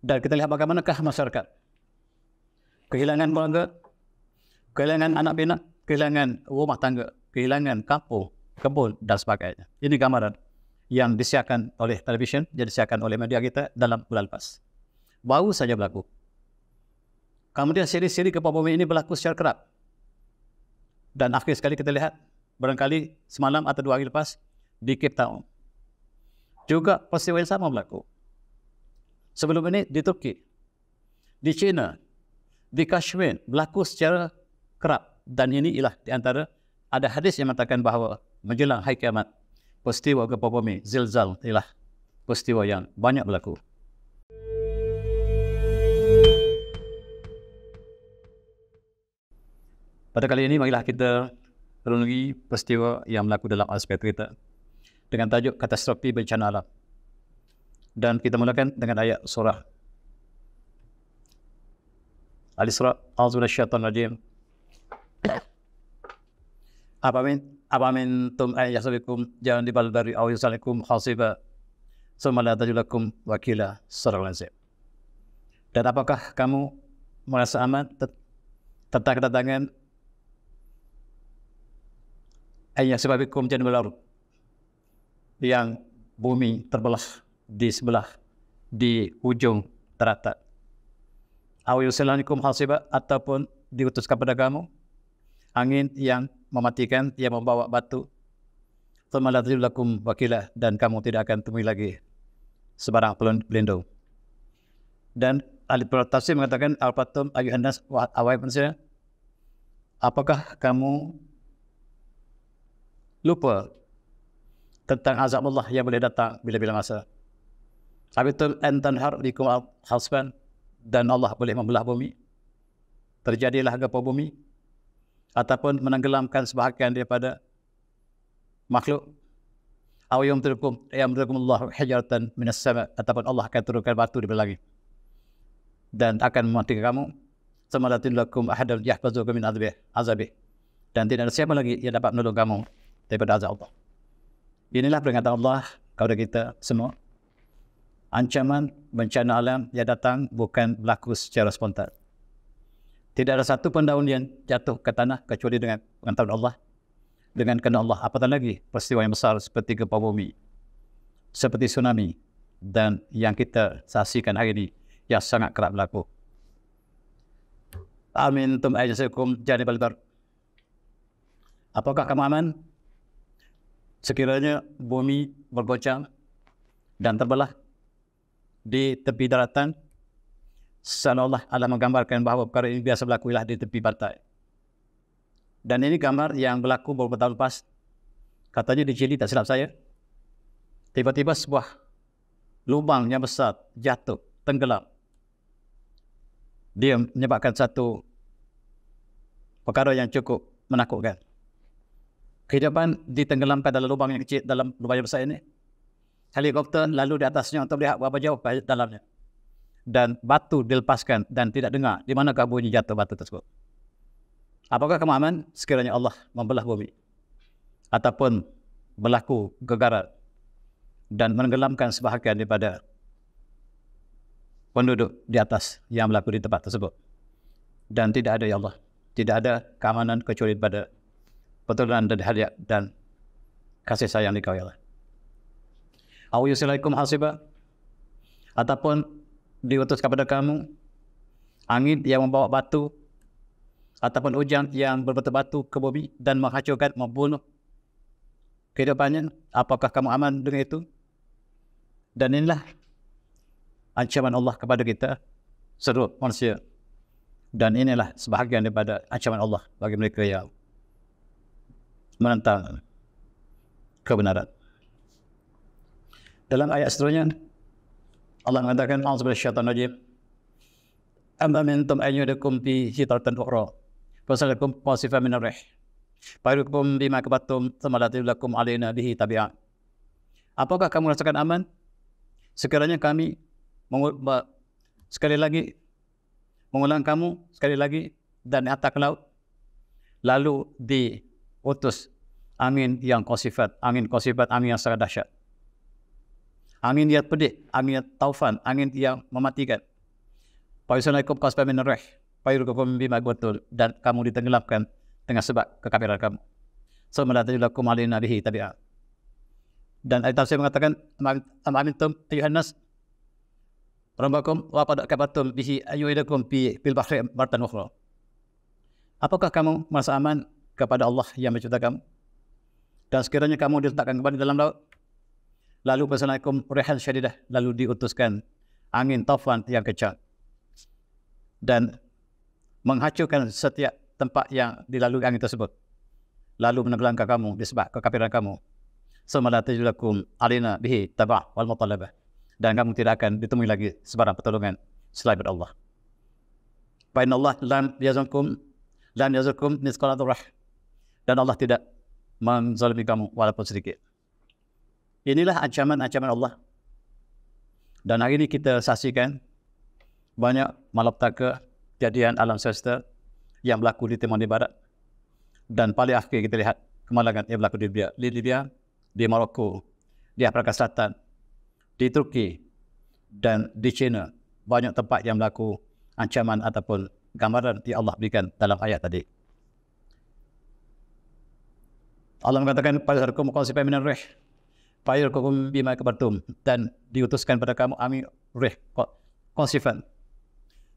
Dan kita lihat bagaimanakah masyarakat. Kehilangan keluarga, kehilangan anak pinak, kehilangan rumah tangga, kehilangan kampung, kebun dan sebagainya. Ini gambaran yang disiarkan oleh televisyen, yang disiarkan oleh media kita dalam bulan lepas. Baru saja berlaku. Kemudian siri-siri gempa bumi ini berlaku secara kerap. Dan akhir sekali kita lihat, barangkali semalam atau 2 hari lepas, di Cape Town. Juga peristiwa yang sama berlaku. Sebelum ini di Turki, di China, di Kashmir berlaku secara kerap. Dan ini ialah di antara ada hadis yang mengatakan bahawa menjelang hari kiamat, peristiwa gempa bumi, zilzal ialah peristiwa yang banyak berlaku. Pada kali ini, marilah kita renungi peristiwa yang berlaku dalam aspek kita dengan tajuk katastrofi bencana alam. Dan kita mulakan dengan ayat surah Al-Isra. A'udzubillahi Afamintum an yahsabikum jangan dibaldari aw yusalikum hasiba summa la tajulakum wakila. Surah. Dan apakah kamu merasa aman tentang kedatangan an yahsabikum jangan dibaldari yang bumi terbelah di sebelah, di ujung teratak. Aw yusalanikum hasiba, ataupun diutus kepada kamu angin yang mematikan, yang membawa batu. Thumma la tajidu lakum wakila, dan kamu tidak akan temui lagi sebarang pelindung. Dan ahli tafsir mengatakan, al-fatum ayuhan nas, wahai manusia, apakah kamu lupa tentang azab Allah yang boleh datang bila-bila masa? Abitul antanhar bikum al-hasban, dan Allah boleh membelah bumi, terjadilah gempa bumi, ataupun menenggelamkan sebahagian daripada makhluk. Aw yumtirukum Allahu hijaratan minas sama, ataupun Allah akan turunkan batu dari langit dan akan mematikan kamu. Samalatin lakum ahadun yahfazukum min azabih, dan tidak ada siapa lagi yang dapat menolong kamu daripada azab Allah. Inilah peringatan Allah kepada kita semua. Ancaman bencana alam yang datang bukan berlaku secara spontan. Tidak ada satu pun daun yang jatuh ke tanah kecuali dengan pengetahuan Allah, dengan kehendak Allah. Apatah lagi peristiwa yang besar seperti gempa bumi, seperti tsunami, dan yang kita saksikan hari ini yang sangat kerap berlaku. Amintum ayyasakum janibal bar. Apakah kamu aman sekiranya bumi bergoncang dan terbelah di tepi daratan? Allah menggambarkan bahawa perkara ini biasa berlaku ialah di tepi pantai. Dan ini gambar yang berlaku beberapa tahun lepas. Katanya di Chile, tak silap saya, tiba-tiba sebuah lubang yang besar jatuh, tenggelam. Dia menyebabkan satu perkara yang cukup menakutkan. Kehidupan ditenggelamkan dalam lubang yang kecil, dalam lubang yang besar ini. Helikopter lalu di atasnya untuk melihat berapa jauh ke dalamnya. Dan batu dilepaskan dan tidak dengar di manakah bunyi jatuh batu tersebut. Apakah kamu aman sekiranya Allah membelah bumi ataupun berlaku gegaran dan menenggelamkan sebahagian daripada penduduk di atas yang berlaku di tempat tersebut? Dan tidak ada, ya Allah, tidak ada keamanan kecuali pada pertolongan dan hadiah dan kasih sayang di Kau, ya Allah. Aw yusilaikum hasiba, ataupun diutus kepada kamu angin yang membawa batu ataupun hujan yang berbatu-batu ke bumi dan menghancurkan, membunuh kehidupannya. Apakah kamu aman dengan itu? Dan inilah ancaman Allah kepada kita seluruh manusia. Dan inilah sebahagian daripada ancaman Allah bagi mereka yang menentang kebenaran. Dalam ayat seterusnya, Allah mengatakan, a'udzubillahi minasyaitonir rajim. Am amintum an yudakum fi hitaratan ukhra fasalakum qasifan min ar-rih fayrukum bima kabattum thumma la lakum alaina bihi tabi'an. Apakah kamu rasakan aman sekiranya kami sekali lagi mengulang kamu sekali lagi dan atas ke laut, lalu diutus angin yang qasifat, angin yang sangat dahsyat. Angin yang pedih, angin yang taufan, angin yang mematikan, Fayusalaikum qasfan min ar-rih fayurgakum bima betul, dan kamu ditenggelamkan dengan sebab kekafiran kamu. Summa la tajilakum alaina bihi tabi'a. Dan ayat tafsir mengatakan amintum ayuhan nas rabbakum wa qad kafartum bihi ayyuidakum fil bahri martan ukhra. Apakah kamu merasa aman kepada Allah yang mencipta kamu, dan sekiranya kamu diletakkan kembali dalam laut, lalu fasalakum rihan syadidah, lalu diutuskan angin taufan yang kencang dan menghancurkan setiap tempat yang dilalui angin tersebut, lalu menenggelamkan kamu disebab kekafiran kamu. Summa la tajilakum alaina bihi taba' wal mutalabah, dan kamu tidak akan ditemui lagi sebarang pertolongan selain Allah. Fa inna Allah lam yazurkum misqala dzarrah, dan Allah tidak menzalimi kamu walaupun sedikit. Inilah ancaman-ancaman Allah. Dan hari ini kita saksikan banyak malapetaka kejadian alam semesta yang berlaku di Timur Barat, dan paling akhir kita lihat kemalangan yang berlaku di Libya, di Morocco, di Afrika Selatan, di Turki, dan di China. Banyak tempat yang berlaku ancaman ataupun gambaran yang Allah berikan dalam ayat tadi. Allah mengatakan fayurgakum qasfan min ar-rih fayurgakum bima kafartum, dan diutuskan pada kamu angin rih qasfan.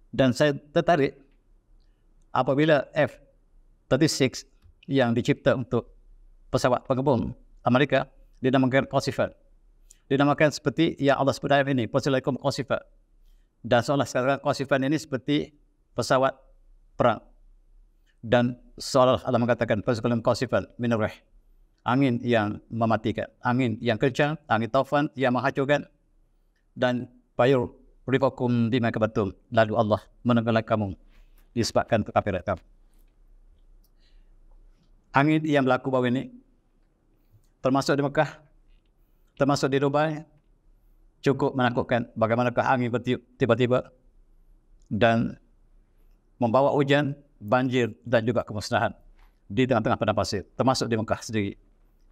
Dan saya tertarik apabila F-36 yang dicipta untuk pesawat pengebom Amerika dinamakan qasfan. Dinamakan seperti yang Allah sebut ayat ini, fayurgakum qasfan. Dan seolah sekarang qasfan ini seperti pesawat perang. Dan seolah Allah mengatakan fayurgakum qasfan min ar-rih, angin yang mematikan, angin yang kencang, angin taufan yang menghancurkan, dan fayurgakum bima kafartum, lalu Allah menenggelamkan kamu disebabkan kekafiran kamu. Angin yang berlaku bawah ini termasuk di Mekah, termasuk di Dubai, cukup menakutkan. Bagaimanakah angin bertiup tiba-tiba dan membawa hujan, banjir, dan juga kemusnahan di tengah-tengah padang pasir, termasuk di Mekah sendiri.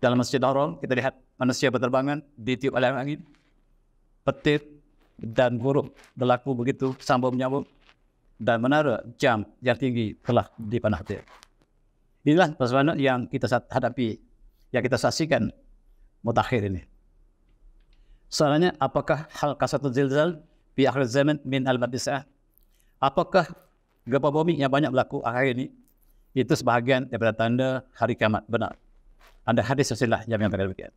Dalam Masjidil Haram kita lihat manusia berterbangan ditiup oleh angin, petir dan burung berlaku begitu sambung menyambung, dan menara jam yang tinggi telah dipanah-panah. Inilah persoalan yang kita hadapi, yang kita saksikan mutakhir ini. Soalnya, apakah hal kasatul zilzal fi akhir zaman min al-madisah? Apakah gempa bumi yang banyak berlaku akhir ini itu sebahagian daripada tanda hari kiamat? Benar. Ada hadis Rasulullah yang menyatakan demikian.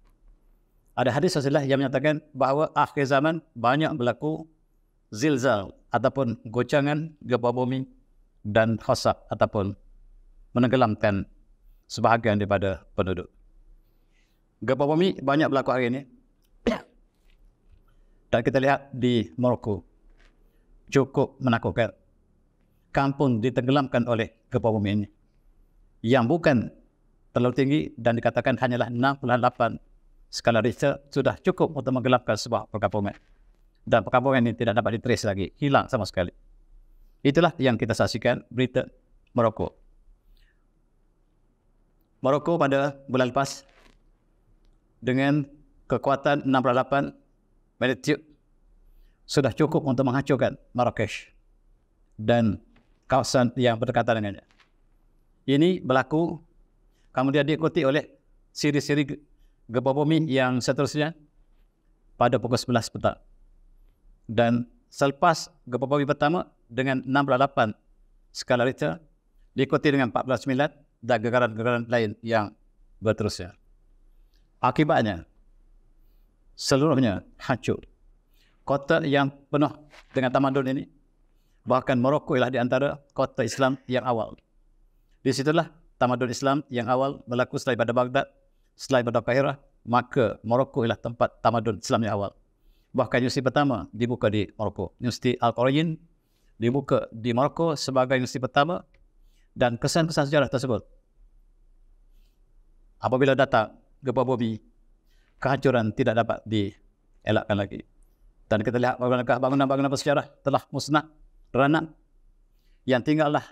Ada hadis Rasulullah yang menyatakan bahawa akhir zaman banyak berlaku zilzal ataupun gocangan gempa bumi dan khasaf ataupun menenggelamkan sebahagian daripada penduduk. Gempa bumi banyak berlaku hari ini. Dan kita lihat di Morocco cukup menakutkan. Kampung ditenggelamkan oleh gempa bumi ini, yang bukan terlalu tinggi dan dikatakan hanyalah 6,8 skala Richter sudah cukup untuk menggelapkan sebuah perkampungan. Dan perkampungan ini tidak dapat ditrace lagi, hilang sama sekali. Itulah yang kita saksikan berita Morocco. Morocco pada bulan lepas dengan kekuatan 6,8 magnitude sudah cukup untuk menghancurkan Marrakesh dan kawasan yang berdekatan dengannya. Ini berlaku kemudian diikuti oleh siri-siri gempa bumi yang seterusnya pada pukul 11 petang. Dan selepas gempa bumi pertama dengan 6,8 skala Richter diikuti dengan 14,9 dan gagaran-gagaran lain yang berterusnya. Akibatnya seluruhnya hancur. Kota yang penuh dengan tamadun ini, bahkan Morocco ialah di antara kota Islam yang awal. Di situlah tamadun Islam yang awal berlaku selain pada Baghdad, selain pada Kairah, maka Morocco ialah tempat tamadun Islam yang awal. Bahkan universiti pertama dibuka di Morocco. Universiti Al-Qarayn dibuka di Morocco sebagai universiti pertama, dan kesan-kesan sejarah tersebut apabila datang gempa bumi, kehancuran tidak dapat dielakkan lagi. Dan kita lihat bagaimanakah bangunan-bangunan bersejarah telah musnah, renak, yang tinggallah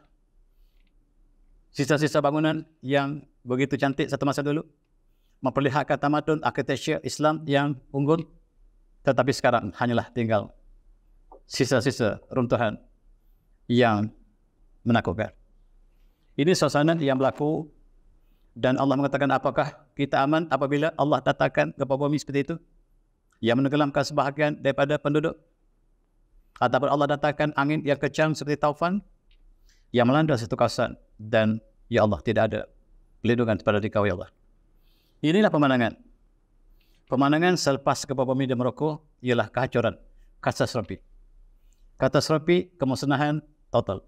sisa-sisa bangunan yang begitu cantik satu masa dulu, memperlihatkan tamadun arkitektur Islam yang unggul, tetapi sekarang hanyalah tinggal sisa-sisa runtuhan yang menakutkan. Ini suasana yang berlaku, dan Allah mengatakan, apakah kita aman apabila Allah datangkan gempa bumi seperti itu yang menenggelamkan sebahagian daripada penduduk, ataupun Allah datangkan angin yang kejam seperti taufan yang melanda satu kawasan, dan ya Allah, tidak ada pelindungan kepada Dikau ya Allah. Inilah pemandangan. Pemandangan selepas gempa bumi di Maroko ialah kehancuran, katastrofi. Katastrofi, kemusnahan total.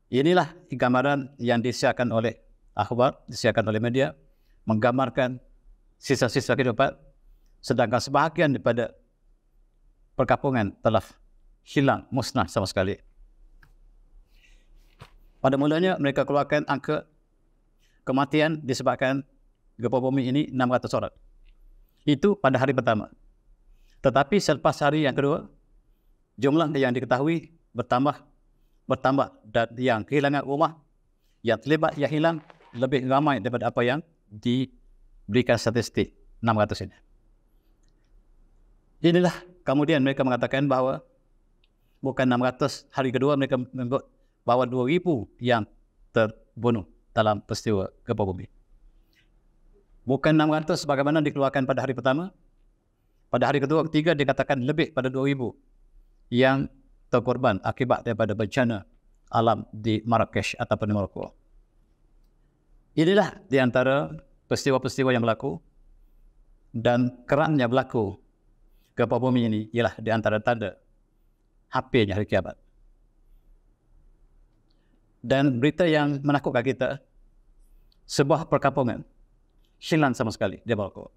Inilah gambaran yang disiarkan oleh akhbar, disiarkan oleh media, menggambarkan sisa-sisa kehidupan, sedangkan sebahagian daripada perkampungan telah hilang, musnah sama sekali. Pada mulanya mereka keluarkan angka kematian disebabkan gempa bumi ini 600 orang. Itu pada hari pertama. Tetapi selepas hari yang kedua, jumlah yang diketahui bertambah, dan yang kehilangan rumah, yang terlibat, yang hilang lebih ramai daripada apa yang diberikan statistik 600 ini. Inilah kemudian mereka mengatakan bahawa bukan 600, hari kedua mereka menyebut bahawa 2,000 yang terbunuh dalam peristiwa gempa bumi. Bukan 600 bagaimana dikeluarkan pada hari pertama. Pada hari kedua, ketiga dikatakan lebih pada 2,000 yang terkorban akibat daripada bencana alam di Marrakesh ataupun di Maroko. Inilah di antara peristiwa-peristiwa yang berlaku, dan kerapnya berlaku gempa bumi ini ialah di antara tanda hampirnya hari kiamat. Dan berita yang menakutkan kita, sebuah perkampungan hilang sama sekali di Maroko.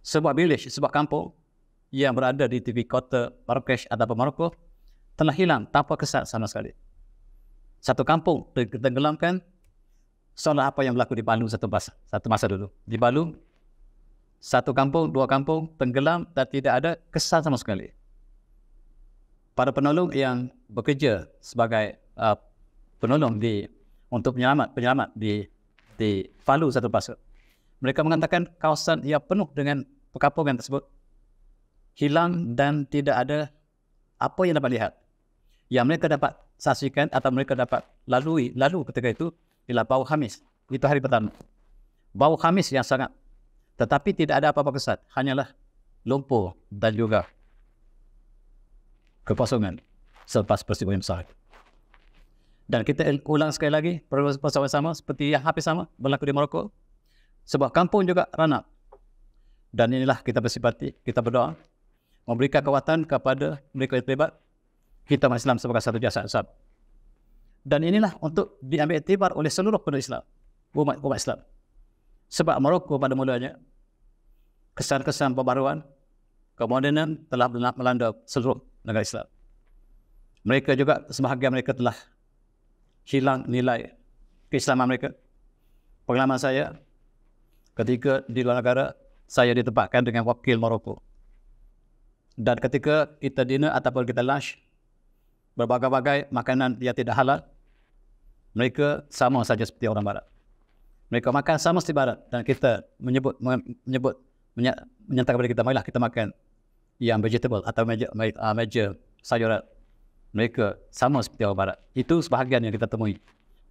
Sebuah village, sebuah kampung yang berada di tepi kota Marrakesh ataupun Maroko telah hilang tanpa kesan sama sekali. Satu kampung tenggelamkan, seolah apa yang berlaku di Palu satu masa dulu. Di Palu, satu kampung, dua kampung tenggelam dan tidak ada kesan sama sekali. Para penolong yang bekerja sebagai penolong untuk penyelamat di Palu satu pasal, mereka mengatakan kawasan yang penuh dengan perkampungan tersebut hilang dan tidak ada apa yang dapat lihat. Yang mereka dapat saksikan atau mereka dapat lalu ketika itu ialah bau khamis. Itu hari pertama. Bau khamis yang sangat, tetapi tidak ada apa-apa kesan, hanyalah lumpur dan juga kekosongan selepas peristiwa yang besar. Dan kita ulang sekali lagi bersama-sama seperti yang hampir sama berlaku di Maroko. Sebuah kampung juga ranap. Dan inilah kita bersifati, kita berdoa, memberikan kekuatan kepada mereka yang terlibat. Kita Islam sebagai satu jasa Islam. Dan inilah untuk diambil iktibar oleh seluruh penduduk Islam, umat Islam. Sebab Maroko pada mulanya, kesan-kesan pembaruan, kemodernan telah melanda seluruh negara Islam. Mereka juga, sebahagian mereka telah hilang nilai keislaman mereka. Pengalaman saya, ketika di luar negara, saya ditempatkan dengan wakil Maroko. Dan ketika kita dinner ataupun kita lunch, berbagai-bagai makanan yang tidak halal, mereka sama saja seperti orang Barat. Mereka makan sama seperti Barat, dan kita menyatakan kepada kita, marilah kita makan yang vegetable atau meja sayuran. Mereka sama seperti orang Barat. Itu sebahagian yang kita temui.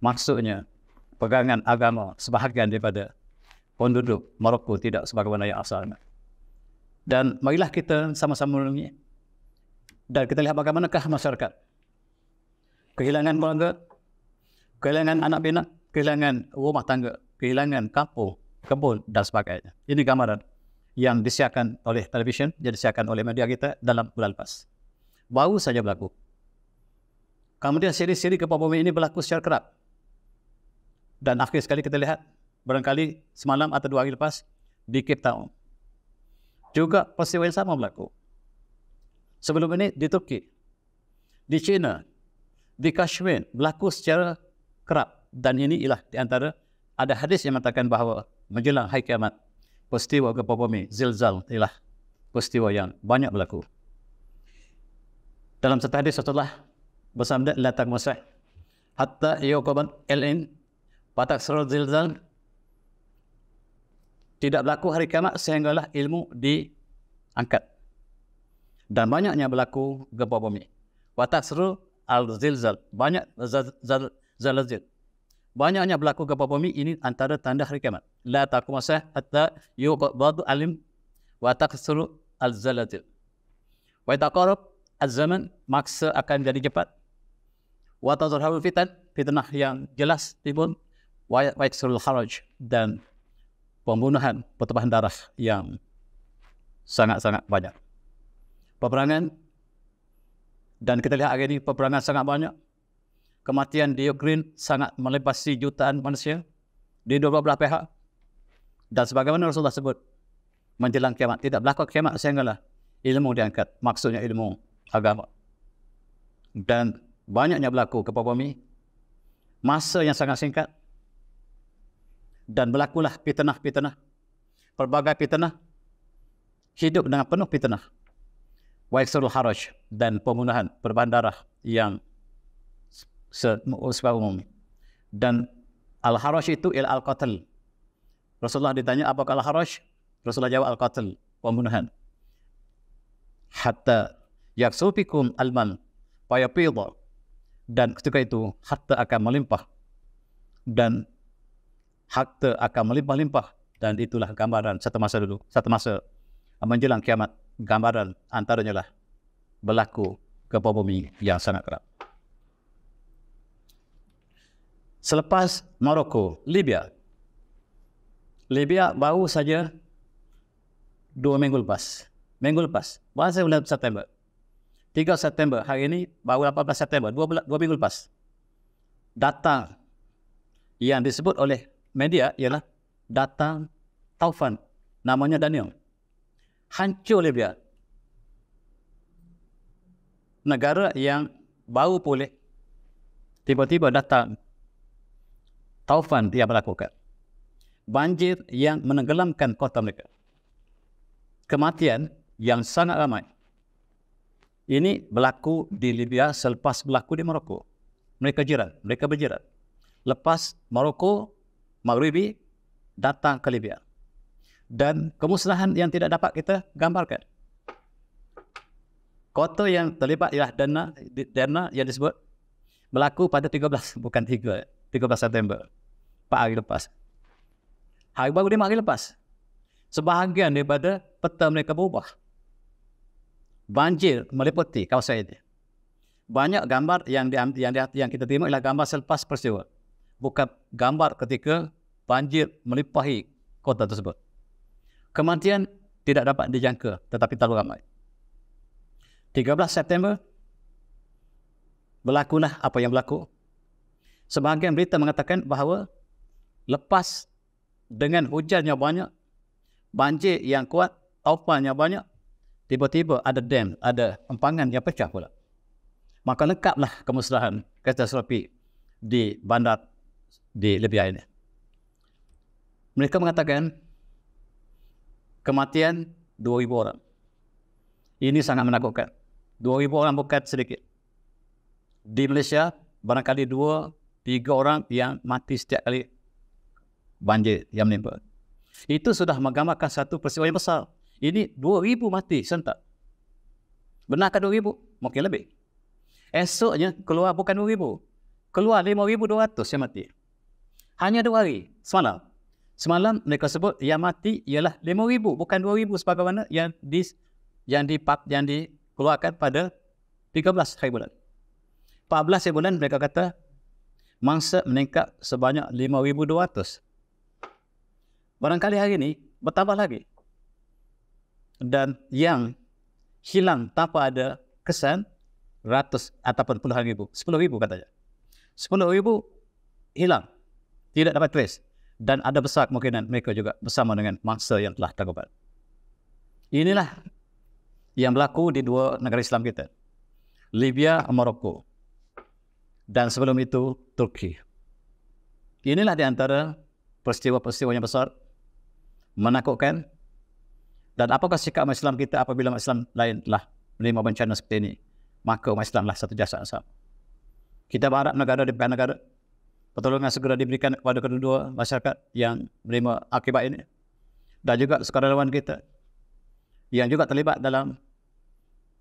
Maksudnya, pegangan agama sebahagian daripada penduduk Maroko tidak sebagaimana yang asalnya. Dan marilah kita sama-sama merenungi. Dan kita lihat bagaimanakah masyarakat. Kehilangan keluarga, kehilangan anak pinak, kehilangan rumah tangga, kehilangan kampung, kebun dan sebagainya. Ini gambaran yang disiarkan oleh televisyen, yang disiarkan oleh media kita dalam bulan lepas. Baru saja berlaku. Kemudian siri-siri gempa bumi ini berlaku secara kerap. Dan akhir sekali kita lihat, barangkali semalam atau 2 hari lepas, di Cape Town. Juga peristiwa yang sama berlaku. Sebelum ini di Turki, di China, di Kashmir berlaku secara kerap. Dan ini ialah di antara, ada hadis yang mengatakan bahawa menjelang hari kiamat, peristiwa gempa bumi, zilzal, ialah peristiwa yang banyak berlaku. Dalam satu hadis Rasulullah bersabda, la taqmasah hatta yuqaban al-in fataksurul zilzal. Tidak berlaku hari kiamat sehinggalah ilmu diangkat. Dan banyaknya berlaku gempa bumi. Wataksuru al-zilzal. Banyak zalzal. Banyaknya berlaku gempa bumi, ini antara tanda hari kiamat. La taqumu as-saa'ah hatta yuqbadu alim wa taksuru al-zalazil. Wa taqarrab az-zaman, masa akan jadi cepat. Wa tazharul fitan, fitnah yang jelas timbul. Wa yaksurul haraj, dan pembunuhan, pertumpahan darah yang sangat-sangat banyak. Peperangan, dan kita lihat hari ini peperangan sangat banyak. Kematian di Ukraine sangat melibatkan jutaan manusia di dua belah pihak. Dan sebagaimana Rasulullah sebut, menjelang kiamat, tidak berlaku kiamat sehinggalah ilmu diangkat. Maksudnya ilmu agama. Dan banyaknya berlaku gempa bumi, masa yang sangat singkat, dan berlakulah fitnah-fitnah, pelbagai fitnah, hidup dengan penuh fitnah. Wa yaksurul haraj, dan pembunuhan, pertumpahan darah yang secara umum. Dan al-haraj itu ialah al-qatl. Rasulullah ditanya apakah al-haraj? Rasulullah jawab al-qatl, pembunuhan. Hatta yaksufikum al-mal fayapidha, dan ketika itu harta akan melimpah, dan harta akan melimpah-limpah. Dan itulah gambaran satu masa dulu, satu masa menjelang kiamat. Gambaran antaranya lah berlaku gempa bumi yang sangat kerap. Selepas Maroko, Libya. Libya baru saja 2 minggu lepas. Bahasa bulan September. 3 September, hari ini baru 18 September, 2 minggu lepas. Data yang disebut oleh media ialah data taufan, namanya Daniel. Hancur Libya. Negara yang baru pulih, tiba-tiba datang taufan yang melakukan. Banjir yang menenggelamkan kota mereka. Kematian yang sangat ramai. Ini berlaku di Libya selepas berlaku di Maroko. Mereka berjiran. Lepas Maroko, Maghribi datang ke Libya. Dan kemusnahan yang tidak dapat kita gambarkan. Kota yang terlibat ialah Derna yang disebut berlaku pada 13 September. 4 hari lepas. Hari baru 5 hari lepas. Sebahagian daripada peta mereka berubah. Banjir meliputi kawasan ini. Banyak gambar yang kita terima ialah gambar selepas peristiwa. Bukan gambar ketika banjir melimpahi kota tersebut. Kematian tidak dapat dijangka, tetapi terlalu ramai. 13 September, berlakulah apa yang berlaku. Sebahagian berita mengatakan bahawa lepas dengan hujannya banyak, banjir yang kuat, taufannya banyak, tiba-tiba ada dam, ada empangan yang pecah pula. Maka lengkaplah kemusnahan katastrofi di bandar di Libya ini. Mereka mengatakan kematian 2,000 orang. Ini sangat menakutkan. 2,000 orang bukan sedikit. Di Malaysia, barangkali 2-3 orang yang mati setiap kali banjir yang menimpa. Itu sudah menggambarkan satu peristiwa yang besar. Ini 2,000 mati serentak. Benarkah 2,000? Mungkin lebih. Esoknya keluar bukan 2,000. Keluar 5,200 yang mati. Hanya 2 hari, semalam. Semalam mereka sebut yang mati ialah 5,000, bukan 2,000 sebagaimana yang dikeluarkan pada 13 hari bulan. 14 hari bulan mereka kata mangsa meningkat sebanyak 5,200. Barangkali hari ini bertambah lagi. Dan yang hilang tanpa ada kesan ratus ataupun puluhan ribu. 10,000 katanya. 10,000 hilang. Tidak dapat trace. Dan ada besar kemungkinan mereka juga bersama dengan mangsa yang telah tergubat. Inilah yang berlaku di 2 negara Islam kita. Libya, Maroko. Dan sebelum itu, Turki. Inilah di antara peristiwa-peristiwa yang besar, menakutkan. Dan apakah sikap umat Islam kita apabila umat Islam lain telah menerima bencana seperti ini? Maka umat Islam lah satu jasa yang sama. Kita berharap negara di bukan negara, pertolongan segera diberikan kepada kedua masyarakat yang menerima akibat ini. Dan juga sukarelawan kita yang juga terlibat dalam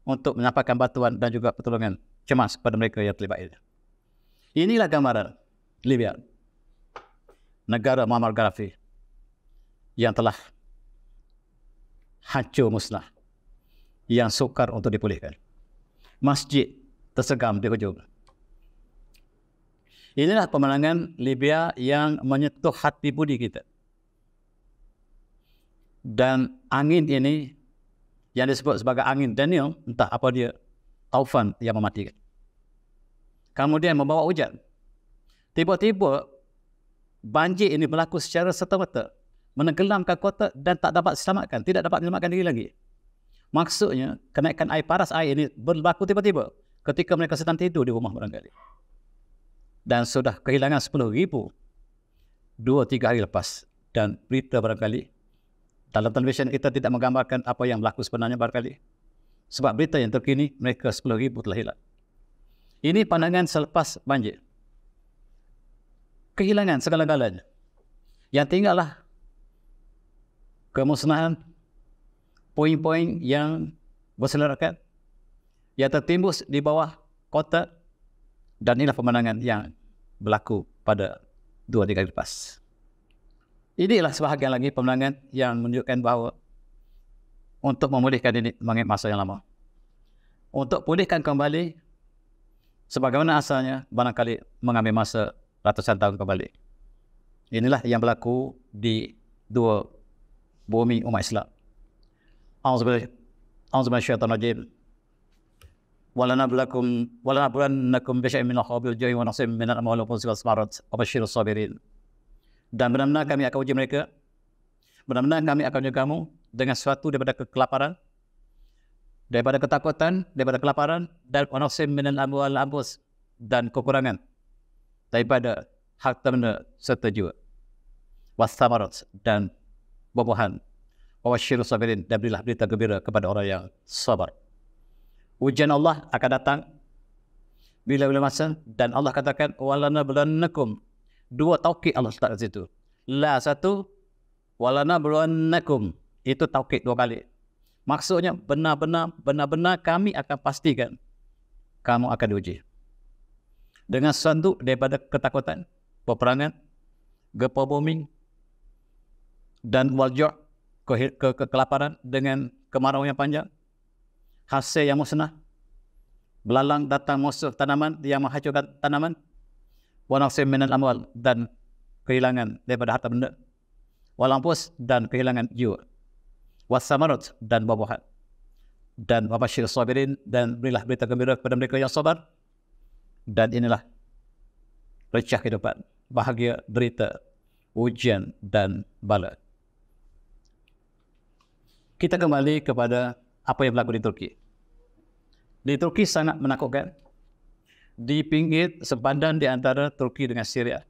untuk menyampaikan bantuan dan juga pertolongan cemas kepada mereka yang terlibat ini. Inilah gambaran Libya, negara Muammar Gaddafi yang telah hancur musnah, yang sukar untuk dipulihkan. Masjid tersegam di hujung. Inilah pemandangan Libya yang menyentuh hati budi kita. Dan angin ini yang disebut sebagai angin Daniel, entah apa dia, taufan yang mematikan. Kemudian membawa hujan. Tiba-tiba banjir ini berlaku secara serta-merta, menenggelamkan kota dan tak dapat diselamatkan, tidak dapat menyelamatkan diri lagi. Maksudnya, kenaikan air paras air ini berlaku tiba-tiba ketika mereka sedang tidur di rumah barangkali. Dan sudah kehilangan 10,000 2-3 hari lepas. Dan berita barangkali dalam televisyen kita tidak menggambarkan apa yang berlaku sebenarnya barangkali. Sebab berita yang terkini mereka 10,000 telah hilang. Ini pandangan selepas banjir. Kehilangan segala-galanya. Yang tinggallah kemusnahan, poin-poin yang berselerakkan, yang tertimbus di bawah kota. Dan inilah pemandangan yang berlaku pada 2-3 hari lepas. Inilah sebahagian lagi pemandangan yang menunjukkan bahawa untuk memulihkan ini mengambil masa yang lama. Untuk pulihkan kembali sebagaimana asalnya barangkali mengambil masa ratusan tahun kembali. Inilah yang berlaku di dua bumi umat Islam. Auzubillahi walanabluwannakum bisyai'in minal khawfi wal ju'i wa naqsin minal amwali wal anfusi was samarat wa basyirus sabirin. Dan benar-benar kami akan uji mereka. Benar-benar kami akan uji kamu dengan sesuatu daripada kekelaparan, daripada ketakutan, daripada kelaparan, dan wa naqsin minal amwali wal anfus, dan kekurangan daripada harta benda serta jiwa. Was samarat, dan buah-buahan. Wa basyirus sabirin, dan berilah berita gembira kepada orang yang sabar. Ujian Allah akan datang bila-bila masa, dan Allah katakan walanabluwannakum. Dua taukid Allah letak di situ. La satu, walanabluwannakum. Itu taukid dua kali. Maksudnya benar-benar kami akan pastikan kamu akan diuji. Dengan sesuatu daripada ketakutan, peperangan, gempa bumi, dan walju', kekelaparan dengan kemarau yang panjang, hasil yang musnah, belalang datang musuh tanaman yang menghancurkan tanaman, wa naqsin minal amwal, dan kehilangan daripada harta benda, wal anfus, dan kehilangan jiwa, was samarat, dan buah-buahan, dan wa basyirus sabirin, dan berilah berita gembira kepada mereka yang sabar. Dan inilah recah kehidupan, bahagia, derita, ujian, dan bala. Kita kembali kepada apa yang berlaku di Turki. Di Turki sangat menakutkan. Di pinggir sepadan di antara Turki dengan Syria.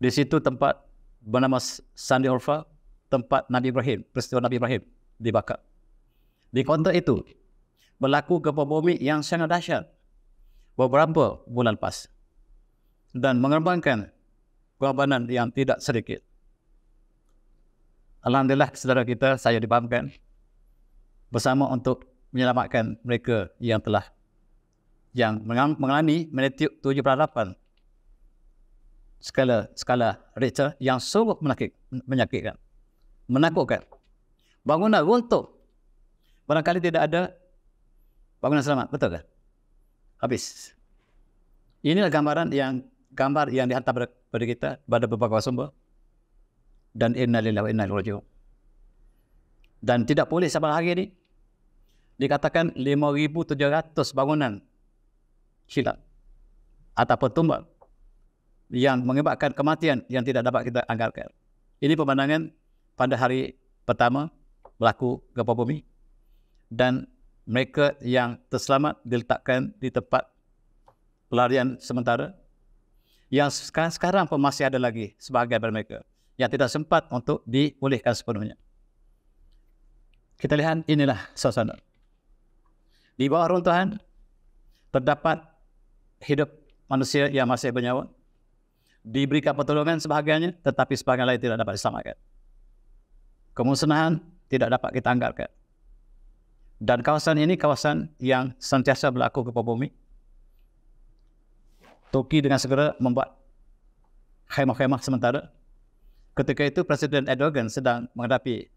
Di situ tempat bernama Sandi Urfa, tempat Nabi Ibrahim, peristiwa Nabi Ibrahim dibakar. Di kota itu berlaku gempa bumi yang sangat dahsyat beberapa bulan lepas dan mengerbangkan korbanan yang tidak sedikit. Alhamdulillah saudara kita, saya dipahamkan bersama untuk menyelamatkan mereka yang telah mengalami magnitudo 7.8 skala Richter yang sungguh menyakitkan, menakutkan. Bangunan runtuh, barangkali tidak ada bangunan selamat, betul kan? Habis. Inilah gambar yang dihantar kepada kita pada beberapa sumber. Dan inna lillahi wa inna ilaihi raji'un. Dan tidak boleh sampai hari ini dikatakan 5,700 bangunan silap ataupun tumbang yang mengakibatkan kematian yang tidak dapat kita anggarkan. Ini pemandangan pada hari pertama berlaku gempa bumi, dan mereka yang terselamat diletakkan di tempat pelarian sementara, yang sekarang pun masih ada lagi sebahagian dari mereka yang tidak sempat untuk dipulihkan sepenuhnya. Kita lihat inilah suasana. Di bawah runtuhan terdapat hidup manusia yang masih bernyawa, diberikan pertolongan sebahagiannya, tetapi sebahagian lain tidak dapat diselamatkan. Kemusnahan tidak dapat kita anggarkan. Dan kawasan ini kawasan yang sentiasa berlaku gempa bumi. Turki dengan segera membuat khemah-khemah sementara. Ketika itu Presiden Erdogan sedang menghadapi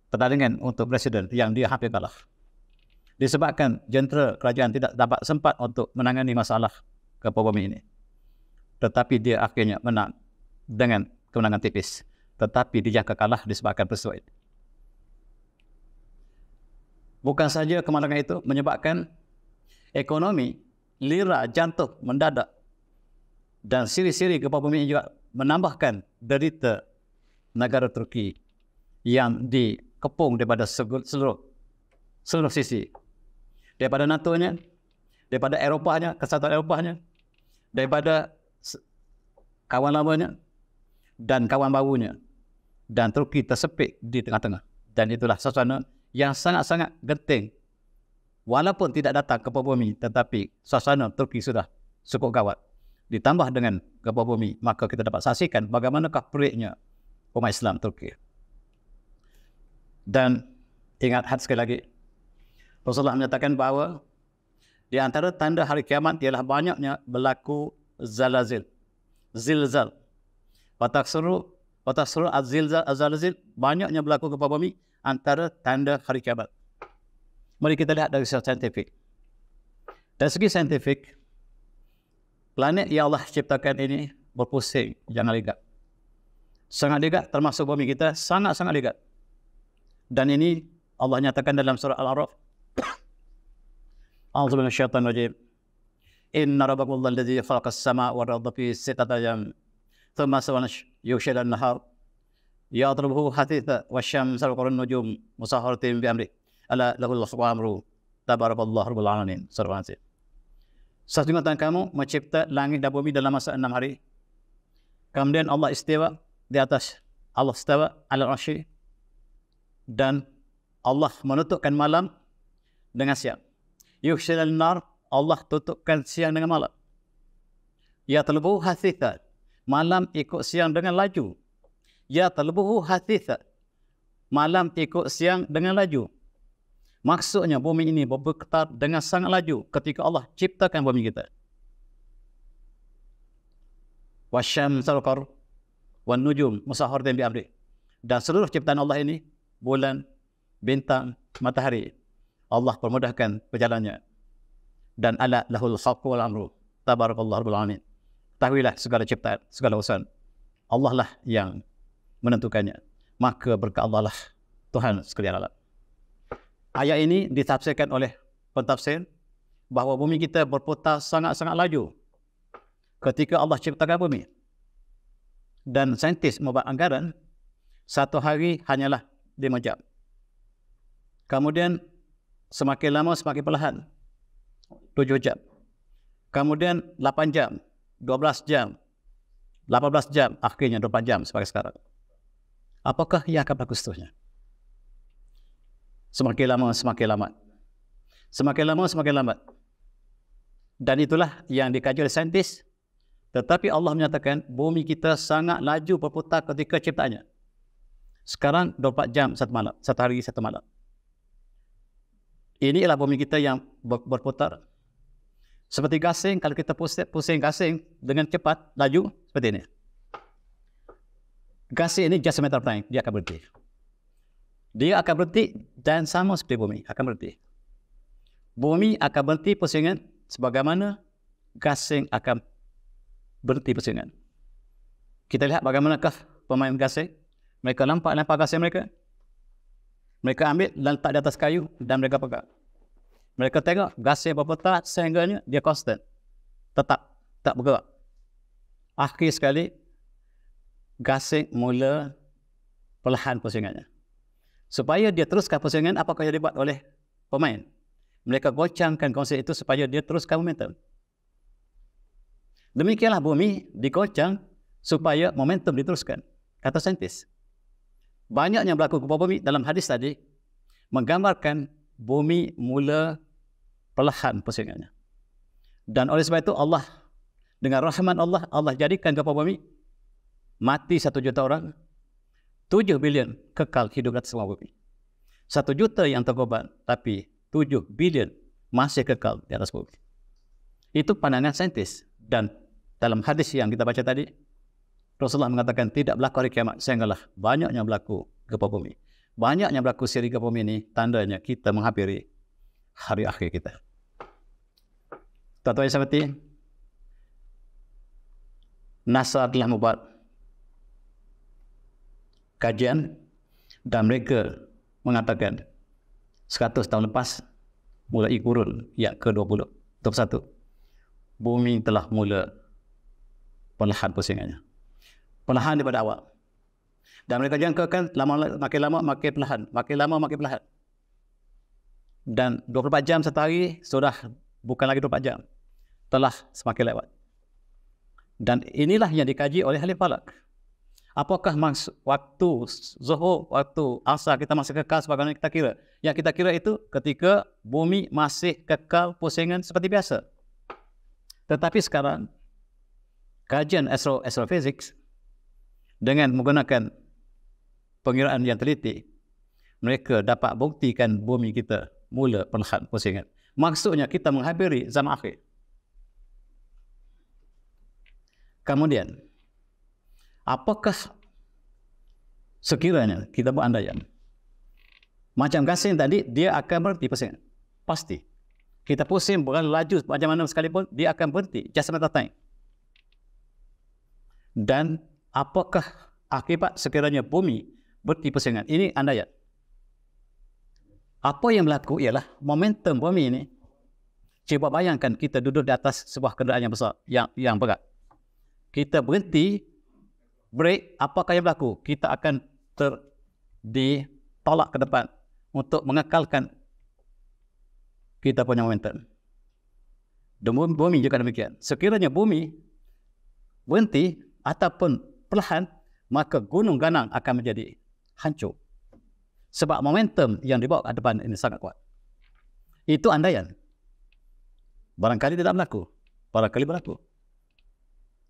pertandingan untuk presiden yang dia hampir kalah. Disebabkan jentera kerajaan tidak dapat sempat untuk menangani masalah gempa bumi ini. Tetapi dia akhirnya menang dengan kemenangan tipis. Tetapi dijangka kalah disebabkan peristiwa ini. Bukan saja kemalangan itu menyebabkan ekonomi lira jatuh mendadak, dan siri-siri gempa bumi ini juga menambahkan derita negara Turki yang dikepung daripada seluruh sisi, daripada NATO-nya, daripada Eropanya, kesatuan Eropanya, daripada kawan lamanya dan kawan barunya, dan Turki tersepit di tengah-tengah. Dan itulah suasana yang sangat-sangat genting. Walaupun tidak datang gempa bumi, tetapi suasana Turki sudah cukup gawat. Ditambah dengan gempa bumi, maka kita dapat saksikan bagaimanakah periknya umat Islam Turki. Dan ingat sekali lagi, Rasulullah menyatakan bahawa di antara tanda hari kiamat ialah banyaknya berlaku zalazil, zilzal. Wataksuru az-zalazil, banyaknya berlaku gempa bumi antara tanda hari kiamat. Mari kita lihat dari segi saintifik. Dari segi saintifik, planet yang Allah ciptakan ini berpusing, jangan ligat. Sangat ligat, termasuk bumi kita, sangat-sangat ligat. Dan ini Allah nyatakan dalam surah Al-A'raf. A'udzubillahi minasyaitonir rajim. Inna rabbakumullahu alladzi khalaqas samaa'a wal arda fi sittati ayyam, thumma stawa yughshil an-nahar yadribuhu hathitha wasyamsa wal qamara nujum musahharatin bi amri ala lahul amru tabarakallahu rabbul alamin. Surah Al-An'am. Sesungguhnya Tuhan kamu mencipta langit dan bumi dalam masa 6 hari. Kemudian Allah istiwa di atas, Allah istawa ala al-arsy, dan Allah menutupkan malam dengan siang. Yughshilal nar, Allah tutupkan siang dengan malam. Yatlubuhu hathitha, malam ikut siang dengan laju. Yatlubuhu hathitha, malam ikut siang dengan laju. Maksudnya bumi ini bergetar dengan sangat laju ketika Allah ciptakan bumi kita. Wasyamsal qamar wan nujum musahharatin bi amri. Dan seluruh ciptaan Allah ini, bulan, bintang, matahari, Allah permudahkan perjalanannya. Dan ala lahul khalqu wal amru tabarakallahu rabbul alamin. Ketahuilah segala ciptaan, segala urusan, Allah lah yang menentukannya. Maka berkat Allah lah Tuhan sekalian alam. Ayat ini ditafsirkan oleh pentafsir bahawa bumi kita berputar sangat-sangat laju ketika Allah ciptakan bumi. Dan saintis membuat anggaran, satu hari hanyalah 5 jam. Kemudian semakin lama semakin perlahan, 7 jam. Kemudian 8 jam, 12 jam, 18 jam, akhirnya 24 jam sebagai sekarang. Apakah yang akan berlaku seterusnya? Semakin lama semakin lambat. Semakin lama semakin lambat. Dan itulah yang dikaji oleh saintis. Tetapi Allah menyatakan bumi kita sangat laju berputar ketika ciptaannya. Sekarang 24 jam satu malam, satu hari satu malam. Ini ialah bumi kita yang berputar. Seperti gasing, kalau kita pusing gasing dengan cepat, laju, seperti ini. Gasing ini just a matter of time, dia akan berhenti. Dia akan berhenti dan sama seperti bumi, akan berhenti. Bumi akan berhenti pusingan sebagaimana gasing akan berhenti pusingan. Kita lihat bagaimanakah pemain gasing. Mereka nampak gasing mereka. Mereka ambil dan letak di atas kayu dan mereka pegang. Mereka tengok gasing berputar sehingganya dia constant. Tetap, tak bergerak. Akhir sekali, gasing mula perlahan pusingannya. Supaya dia teruskan pusingan, apakah yang dibuat oleh pemain? Mereka goncangkan konsep itu supaya dia teruskan momentum. Demikianlah bumi digoncang supaya momentum diteruskan. Kata saintis. Banyak yang berlaku gempa bumi dalam hadis tadi menggambarkan bumi mula perlahan pusingannya. Dan oleh sebab itu Allah, dengan rahmat Allah, Allah jadikan gempa bumi mati 1 juta orang, 7 bilion kekal hidup di atas bumi. 1 juta yang terkorban, tapi 7 bilion masih kekal di atas bumi. Itu pandangan saintis. Dan dalam hadis yang kita baca tadi, Rasulullah mengatakan tidak berlaku hari kiamat sehinggalah banyaknya berlaku gempa bumi. Banyaknya berlaku siri gempa bumi ini tandanya kita menghampiri hari akhir kita. Tuan-tuan yang seperti NASA telah membuat kajian dan mereka mengatakan 100 tahun lepas mulai kurun yang ke-20, 21, bumi telah mula perlahan pusingannya. Perlahan daripada awal. Dan mereka jangkakan makin lama makin perlahan, makin lama makin perlahan. Dan 24 jam satu hari sudah bukan lagi 24 jam. Telah semakin lewat. Dan inilah yang dikaji oleh ahli falak. Apakah waktu zuhur, waktu asar kita masih kekal sebagaimana kita kira? Yang kita kira itu ketika bumi masih kekal pusingan seperti biasa. Tetapi sekarang kajian astrofisik dengan menggunakan pengiraan yang teliti, mereka dapat buktikan bumi kita mula perlahan pusingan. Maksudnya kita menghampiri zaman akhir. Kemudian, apakah sekiranya kita buat andaian, macam gasing tadi, dia akan berhenti pusingan? Pasti. Kita pusing berlalu laju macam mana sekalipun, dia akan berhenti. Just a matter of time. Dan apakah akibat sekiranya bumi berhenti pusingan? Ini andaian. Apa yang berlaku ialah momentum bumi ini. Cuba bayangkan kita duduk di atas sebuah kenderaan yang besar, yang berat. Kita berhenti, break, apakah yang berlaku? Kita akan ditolak ke depan untuk mengekalkan kita punya momentum. Bumi juga demikian. Sekiranya bumi berhenti ataupun perlahan, maka gunung ganang akan menjadi hancur. Sebab momentum yang dibawa ke depan ini sangat kuat. Itu andaian. Barangkali tidak berlaku. Barangkali berlaku.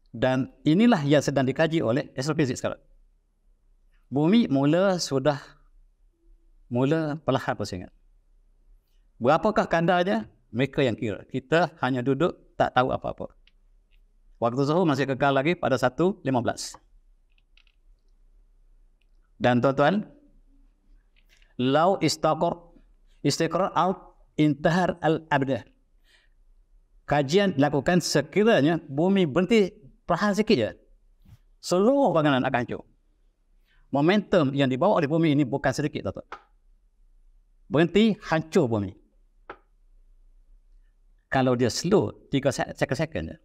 Dan inilah yang sedang dikaji oleh astrofisik sekarang. Bumi mula perlahan pusingan. Berapakah kadarnya? Mereka yang kira. Kita hanya duduk tak tahu apa-apa. Waktu zuhur masih kekal lagi pada 1.15. Dan tuan-tuan, lau istiqrar al-intihar al-abdah. Kajian dilakukan sekiranya bumi berhenti perlahan sikit je, seluruh bangunan akan hancur. Momentum yang dibawa oleh bumi ini bukan sedikit, tuan-tuan. Berhenti, hancur bumi. Kalau dia slow, 3 second je.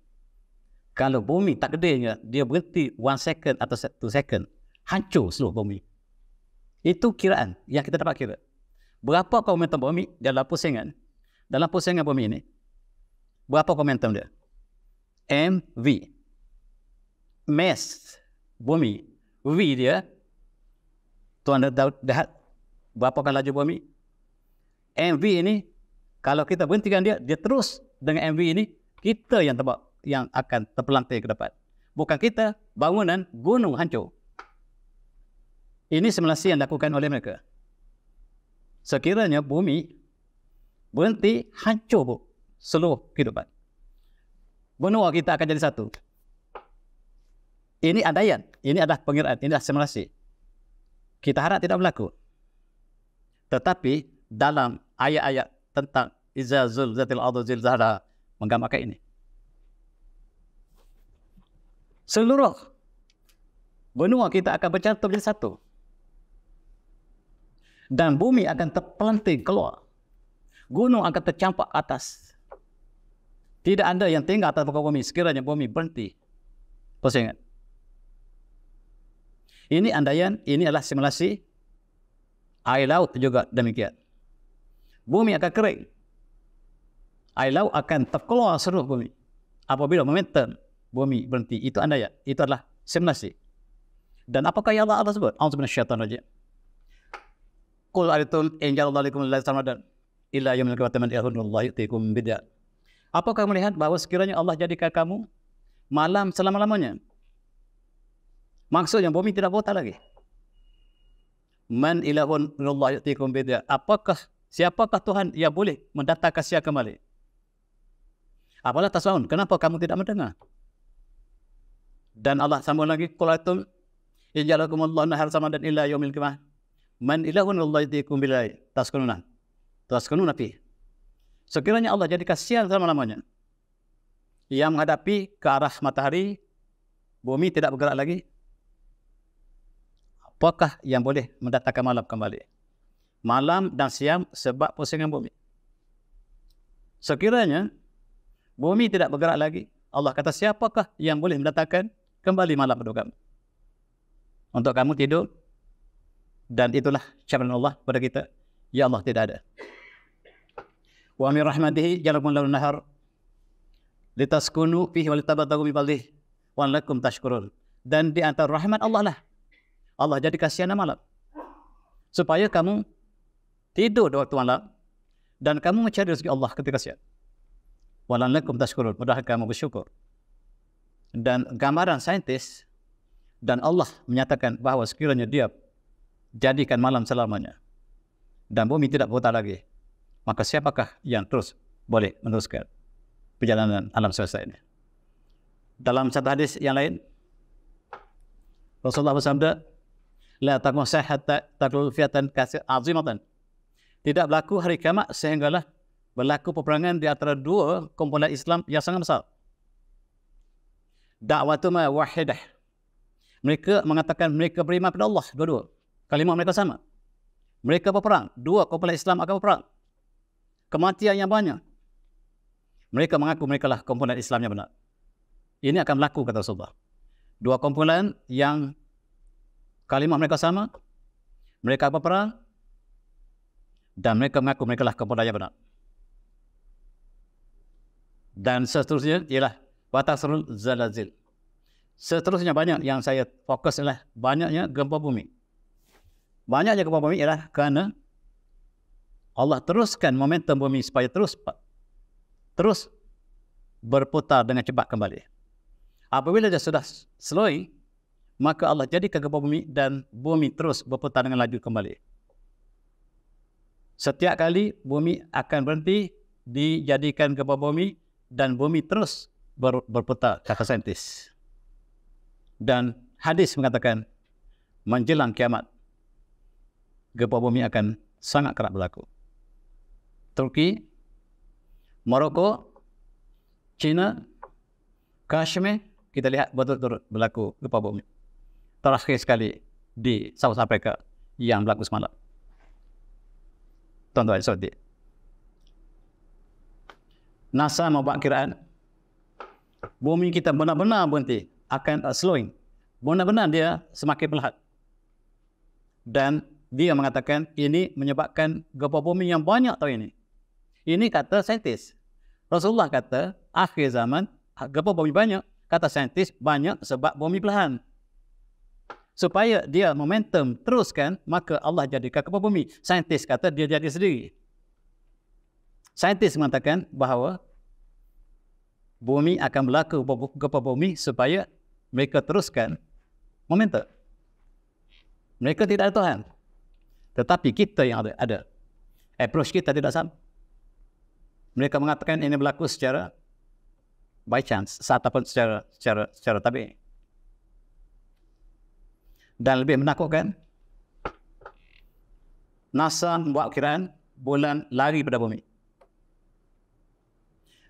Kalau bumi takdirnya dia berhenti 1 second atau 2 second, hancur seluruh bumi. Itu kiraan yang kita dapat kira. Berapa momentum bumi dalam pusingan? Dalam pusingan bumi ini, berapa momentum dia? MV. Mass bumi. V dia, tuan dah berapa kan laju bumi? MV ini, kalau kita berhentikan dia terus dengan MV ini, kita yang akan terpelanting ke depan. Bukan kita, bangunan, gunung hancur. Ini simulasi yang dilakukan oleh mereka. Sekiranya bumi berhenti, hancur seluruh kehidupan. Benua kita akan jadi satu. Ini andaian, ini adalah pengiraan, ini adalah simulasi. Kita harap tidak berlaku. Tetapi dalam ayat-ayat tentang Iza zulzatil ardu zilzalaha menggambarkan ini. Seluruh benua kita akan bercantum menjadi satu. Dan bumi akan terpelanting keluar. Gunung akan tercampak atas. Tidak ada yang tinggal atas muka bumi sekiranya bumi berhenti pusingan. Ini andaian, ini adalah simulasi. Air laut juga demikian. Bumi akan kering. Air laut akan terkeluar seluruh bumi. Apabila momentum bumi berhenti. Itu andaian. Itu adalah simulasi. Dan apakah yang Allah sebut? A'udzu minasyaitonir rajim. Qul aritum in jalallahu alaikum lillahi samadan illa yaumil qiyamati man yahudullahu yu'tikum bid'a. Apakah melihat bahawa sekiranya Allah jadikan kamu malam selama-lamanya? Maksudnya bumi tidak berputar lagi. Man ilahun minallah ya'tikum bidya. Siapakah Tuhan yang boleh mendatangkan sia kembali? Apalah tasawun, kenapa kamu tidak mendengar? Dan Allah sambung lagi, qulatum ijalakumullahu nahar samadan illa yaumil qiyamah. Man ilahun minallah ya'tikum bidya. Taskununa fi. Sekiranya Allah jadikan siang selama-lamanya, yang menghadapi ke arah matahari, bumi tidak bergerak lagi, apakah yang boleh mendatangkan malam kembali? Malam dan siang sebab pusingan bumi. Sekiranya bumi tidak bergerak lagi, Allah kata, siapakah yang boleh mendatangkan kembali malam untuk kamu? Untuk kamu tidur. Dan itulah cabaran Allah pada kita. Ya Allah, tidak ada. Wa min rahmatihi jalakum lalu nahar litaskunu fihi wa litabatagu bifadlihi wa lakum tashkurun. Dan di antara rahmat Allah lah, Allah jadikan siang malam supaya kamu tidur di waktu malam dan kamu mencari rezeki Allah ketika siang. Wa lakum tashkurun, mudah kamu bersyukur. Dan gambaran saintis, dan Allah menyatakan bahawa sekiranya dia jadikan malam selamanya dan bumi tidak berputar lagi, maka siapakah yang terus boleh meneruskan perjalanan alam semesta ini? Dalam satu hadis yang lain, Rasulullah bersabda, la taqum hatta taqul fiatan azimatan. Tidak berlaku hari kiamat sehinggalah berlaku peperangan di antara dua kumpulan Islam yang sangat besar. Da'watuma wahidah. Mereka mengatakan mereka beriman kepada Allah, dua-dua. Kalimah mereka sama. Mereka berperang. Dua kumpulan Islam akan berperang. Kematian yang banyak. Mereka mengaku mereka lah kumpulan Islam yang benar. Ini akan berlaku, kata Rasulullah. Dua kumpulan yang kalimah mereka sama, mereka berperang, dan mereka mengaku mereka lah kumpulan yang benar. Dan seterusnya ialah watasrul zalazil. Seterusnya banyak yang saya fokus adalah banyaknya gempa bumi. Banyaknya gempa bumi ialah kerana Allah teruskan momentum bumi supaya terus berputar dengan cepat kembali. Apabila dia sudah slow, maka Allah jadikan gempa bumi dan bumi terus berputar dengan laju kembali. Setiap kali bumi akan berhenti, dijadikan gempa bumi dan bumi terus berputar, kata saintis. Dan hadis mengatakan menjelang kiamat gempa bumi akan sangat kerap berlaku. Turki, Morocco, China, Kashmir, kita lihat betul-betul berlaku gempa bumi. Terakhir sekali di South Africa yang berlaku semalam. Tuan-tuan saudari, NASA membuat kiraan bumi kita benar-benar berhenti, akan slowing. Benar-benar dia semakin perlahan. Dan dia mengatakan ini menyebabkan gempa bumi yang banyak tahun ini. Ini kata saintis. Rasulullah kata akhir zaman gempa bumi banyak. Kata saintis banyak sebab bumi perlahan. Supaya dia momentum teruskan, maka Allah jadikan gempa bumi. Saintis kata dia jadi sendiri. Saintis mengatakan bahawa bumi akan berlaku gempa bumi supaya mereka teruskan momentum. Mereka tidak ada Tuhan. Tetapi kita yang ada. Approach kita tidak sama. Mereka mengatakan ini berlaku secara by chance, ataupun secara tabi'i. Dan lebih menakutkan, NASA membuat kiraan bulan lari pada bumi.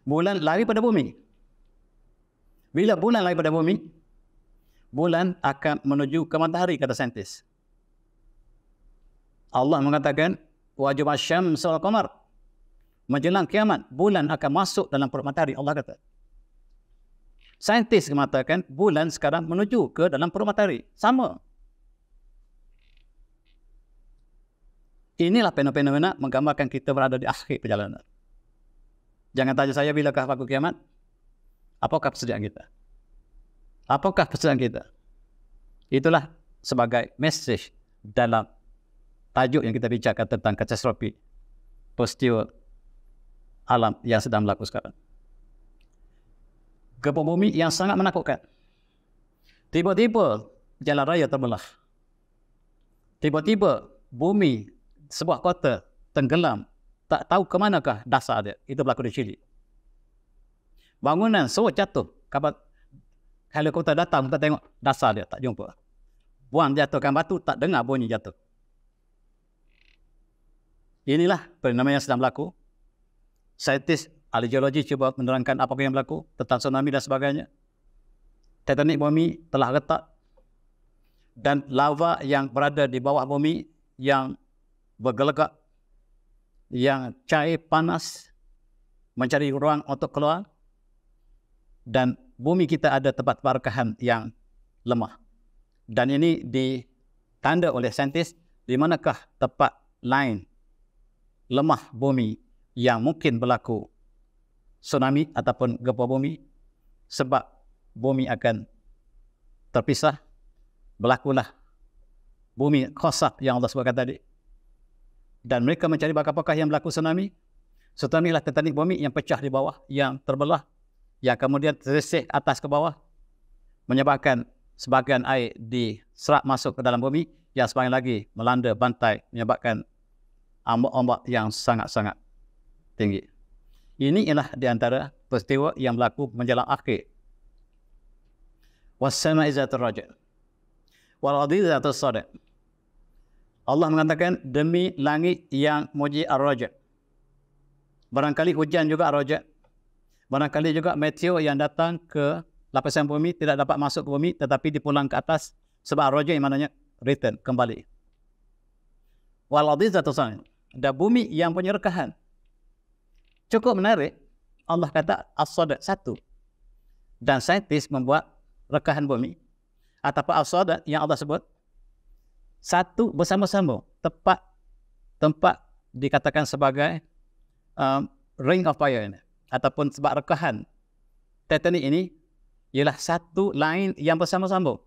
Bulan lari pada bumi. Bila bulan lari pada bumi, bulan akan menuju ke matahari, kata saintis. Allah mengatakan wajib asyamsu wal qamar. Menjelang kiamat, bulan akan masuk dalam perut matahari, Allah kata. Saintis mengatakan bulan sekarang menuju ke dalam perut matahari. Sama. Inilah fenomena menggambarkan kita berada di akhir perjalanan. Jangan tanya saya bilakah waktu kiamat. Apakah persediaan kita? Apakah persediaan kita? Itulah sebagai message dalam tajuk yang kita bicarakan tentang katastrofi peristiwa alam yang sedang berlaku sekarang. Gempa bumi yang sangat menakutkan. Tiba-tiba jalan raya terbelah. tiba-tiba bumi sebuah kota tenggelam, tak tahu ke manakah dasar dia. Itu berlaku di Chile. Bangunan semua jatuh, kapal helikopter datang, kita tengok dasar dia, tak jumpa. Buang jatuhkan batu, tak dengar bunyi jatuh. Inilah fenomena yang sedang berlaku. Saintis, ahli geologi cuba menerangkan apa yang berlaku tentang tsunami dan sebagainya. Tektonik bumi telah retak dan lava yang berada di bawah bumi yang bergelegak, yang cair panas mencari ruang untuk keluar, dan bumi kita ada tempat rekahan yang lemah. Dan ini ditanda oleh saintis di manakah tempat lain lemah bumi yang mungkin berlaku tsunami ataupun gempa bumi, sebab bumi akan terpisah, berlakulah bumi khasaf yang Allah sebutkan tadi. Dan mereka mencari apakah yang berlaku tsunami. Tsunami adalah tektonik bumi yang pecah di bawah, yang terbelah, yang kemudian tersisih atas ke bawah, menyebabkan sebahagian air diserap masuk ke dalam bumi, yang sebahagian lagi melanda pantai, menyebabkan ombak-ombak yang sangat-sangat tinggi. Ini ialah di antara peristiwa yang berlaku menjelang akhir. Was-sama'i zatul raja' wal ardi zatul sada'. Allah mengatakan demi langit yang muji ar-raja'. Barangkali hujan juga ar-raja'. Barangkali juga meteor yang datang ke lapisan bumi tidak dapat masuk ke bumi tetapi dipulang ke atas, sebab ar-raja' yang maknanya return, kembali. Wal ardi zatul sada'. Dan bumi yang punya rekahan. Cukup menarik, Allah kata as-sada', satu. Dan saintis membuat rekahan bumi ataupun as-sada' yang Allah sebut satu bersama-sama, tempat dikatakan sebagai ring of fire ini, ataupun sebab rekahan tektonik ini ialah satu lain yang bersama-sama,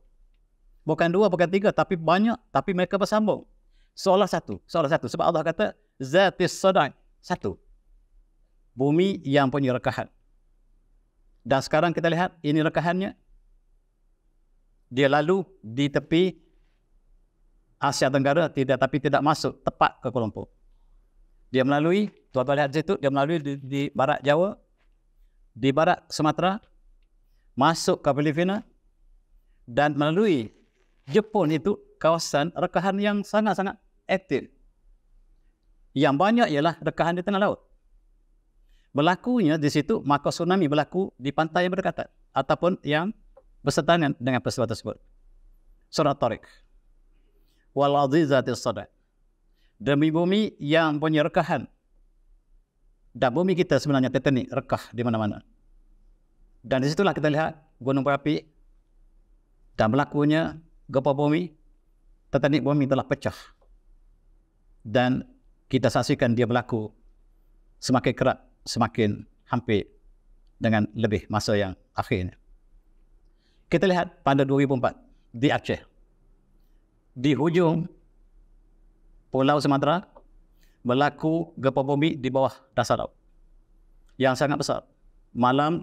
bukan dua, bukan tiga, tapi banyak, tapi mereka bersambung seolah satu. Sebab Allah kata zatis sada', satu, bumi yang punya rekahan. Dan sekarang kita lihat ini rekahannya. Dia lalu di tepi Asia Tenggara, tapi tidak masuk tepat ke Kuala Lumpur. Dia melalui, tuan-tuan lihat situ, dia melalui di barat Jawa, di barat Sumatera, masuk ke Filipina, dan melalui Jepun. Itu kawasan rekahan yang sangat-sangat aktif. Yang banyak ialah rekahan di tengah laut. Berlakunya di situ, maka tsunami berlaku di pantai yang berdekatan ataupun yang bersetangan dengan peristiwa tersebut. Surah Tariq. Wal ardi zatis sada'. Demi bumi yang punya rekahan. Dan bumi kita sebenarnya tektonik, rekah di mana-mana. Dan di situlah kita lihat gunung berapi dan berlakunya gempa bumi. Tektonik bumi telah pecah. Dan kita saksikan dia berlaku semakin kerap, semakin hampir dengan lebih masa yang akhirnya. Kita lihat pada 2004 di Aceh, di hujung Pulau Sumatera, berlaku gempa bumi di bawah dasar laut yang sangat besar. Malam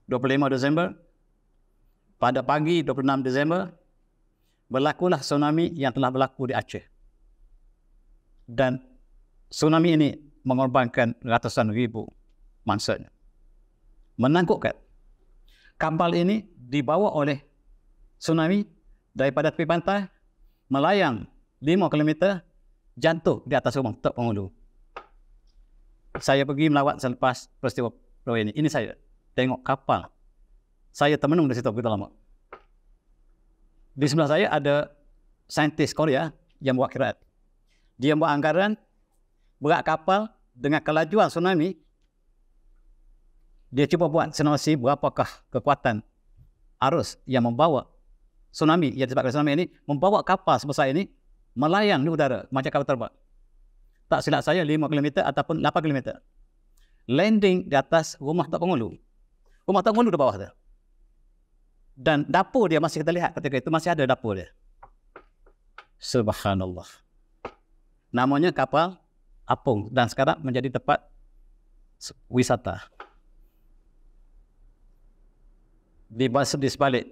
25 Disember, pada pagi 26 Disember, berlakulah tsunami yang telah berlaku di Aceh. Dan tsunami ini mengorbankan ratusan ribu mangsanya. Menakutkan. Kapal ini dibawa oleh tsunami daripada tepi pantai, melayang 5 km, jatuh di atas rumah Tok Penghulu. Saya pergi melawat selepas peristiwa ini. Ini saya tengok kapal. Saya termenung di situ begitu lama. Di sebelah saya ada saintis Korea yang buat kiraat. Dia buat anggaran berat kapal dengan kelajuan tsunami. Dia cuba buat simulasi berapakah kekuatan arus yang membawa tsunami, yang disebabkan tsunami ini, membawa kapal sebesar ini melayang di udara macam kapal terbang. Tak silap saya 5 km ataupun 8 km. Landing di atas rumah Tok Penghulu. Rumah Tok Penghulu di bawah tu. Dan dapur dia masih kita lihat ketika itu, masih ada dapur dia. Subhanallah. Namanya kapal apung dan sekarang menjadi tempat wisata. Di sebalik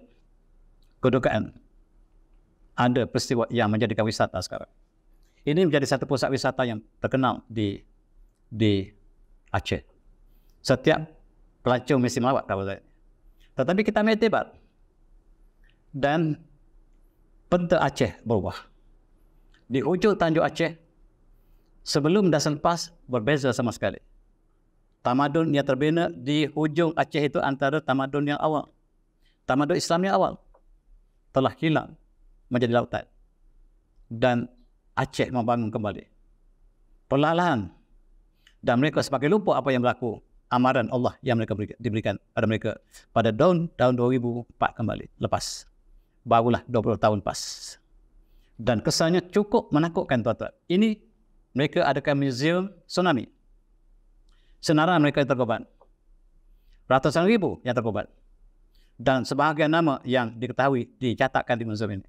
kedudukan ada peristiwa yang menjadikan wisata sekarang. Ini menjadi satu pusat wisata yang terkenal di Aceh. Setiap pelancong mesti melawat kapal saya. Tetapi kita ambil iktibar. Dan peta Aceh berubah. Di hujung Tanjung Aceh, sebelum dan selepas berbeza sama sekali. Tamadun yang terbina di hujung Aceh itu antara tamadun yang awal. Tamadun Islam yang awal telah hilang menjadi lautan. Dan Aceh membangun kembali. Perlahan. Dan mereka semakin lupa apa yang berlaku. Amaran Allah yang mereka diberikan pada mereka pada tahun 2004 kembali. Lepas. Barulah 20 tahun pas. Dan kesannya cukup menakutkan tuan-tuan. Ini mereka adakan museum tsunami. Senaran mereka yang terkorban. Ratusan ribu yang terkorban. Dan sebahagian nama yang diketahui dicatatkan di museum ini.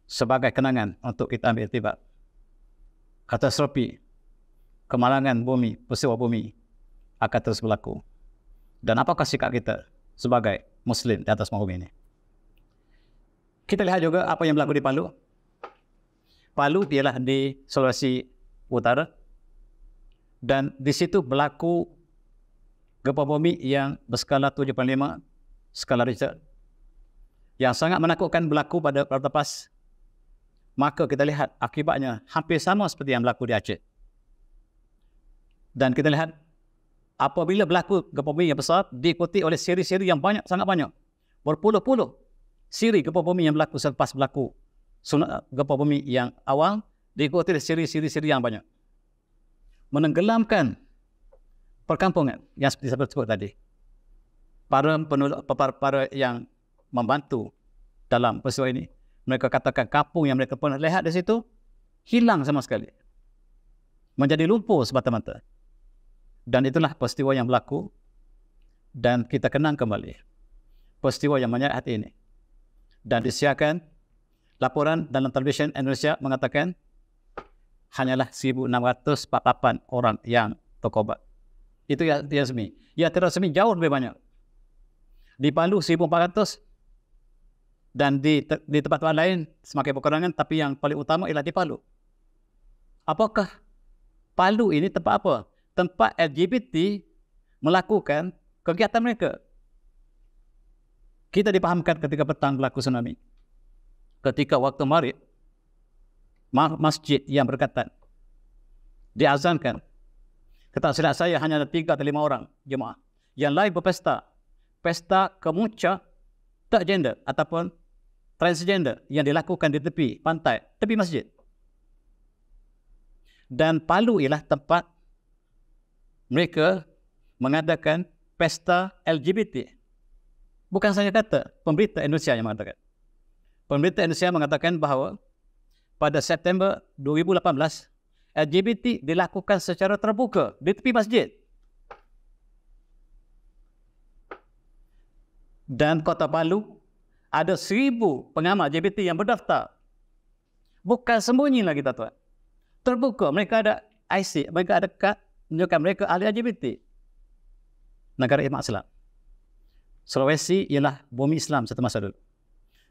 Sebagai kenangan untuk kita ambil iktibar. Katastrofi, kemalangan bumi, peristiwa bumi akan terus berlaku. Dan apakah sikap kita sebagai Muslim di atas muka bumi ini? Kita lihat juga apa yang berlaku di Palu. Palu ialah di Sulawesi Utara. Dan di situ berlaku gempa bumi yang berskala 7.5 skala Richter. Yang sangat menakutkan berlaku pada lepas. Maka kita lihat akibatnya hampir sama seperti yang berlaku di Aceh. Dan kita lihat apabila berlaku gempa bumi yang besar diikuti oleh siri-siri yang banyak, sangat banyak. Berpuluh-puluh siri gempa bumi yang berlaku selepas berlaku gempa bumi yang awal diikuti oleh siri-siri yang banyak. Menenggelamkan perkampungan yang seperti saya sebut tadi. Para yang membantu dalam peristiwa ini, mereka katakan kampung yang mereka pernah lihat di situ hilang sama sekali. Menjadi lumpuh semata-mata. Dan itulah peristiwa yang berlaku dan kita kenang kembali peristiwa yang menyayat hati ini. Dan disiarkan laporan dalam televisyen Indonesia mengatakan hanyalah 1,648 orang yang terkorban. Itu yang resmi. Ya, tidak resmi jauh lebih banyak. Di Palu 1,400 dan di tempat-tempat lain semakin berkurangan, tapi yang paling utama ialah di Palu. Apakah Palu ini tempat apa? Tempat LGBT melakukan kegiatan mereka. Kita dipahamkan ketika petang berlaku tsunami. Ketika waktu maghrib, masjid yang berdekatan diazankan. Kata silap saya hanya ada 3 atau 5 orang jemaah. Yang lain berpesta. Pesta kemuncak tak gender ataupun transgender yang dilakukan di tepi pantai, tepi masjid. Dan Palu ialah tempat mereka mengadakan pesta LGBT. Bukan saya kata, pemberita Indonesia yang mengatakan. Pemberita Indonesia mengatakan bahawa pada September 2018, LGBT dilakukan secara terbuka di tepi masjid. Dan Kota Palu ada 1,000 pengamal LGBT yang berdaftar. Bukan sembunyi lagi, tuan-tuan. Terbuka, mereka ada IC, mereka ada kad menunjukkan mereka ahli LGBT. Negara Islam. Sulawesi ialah bumi Islam satu masa dulu.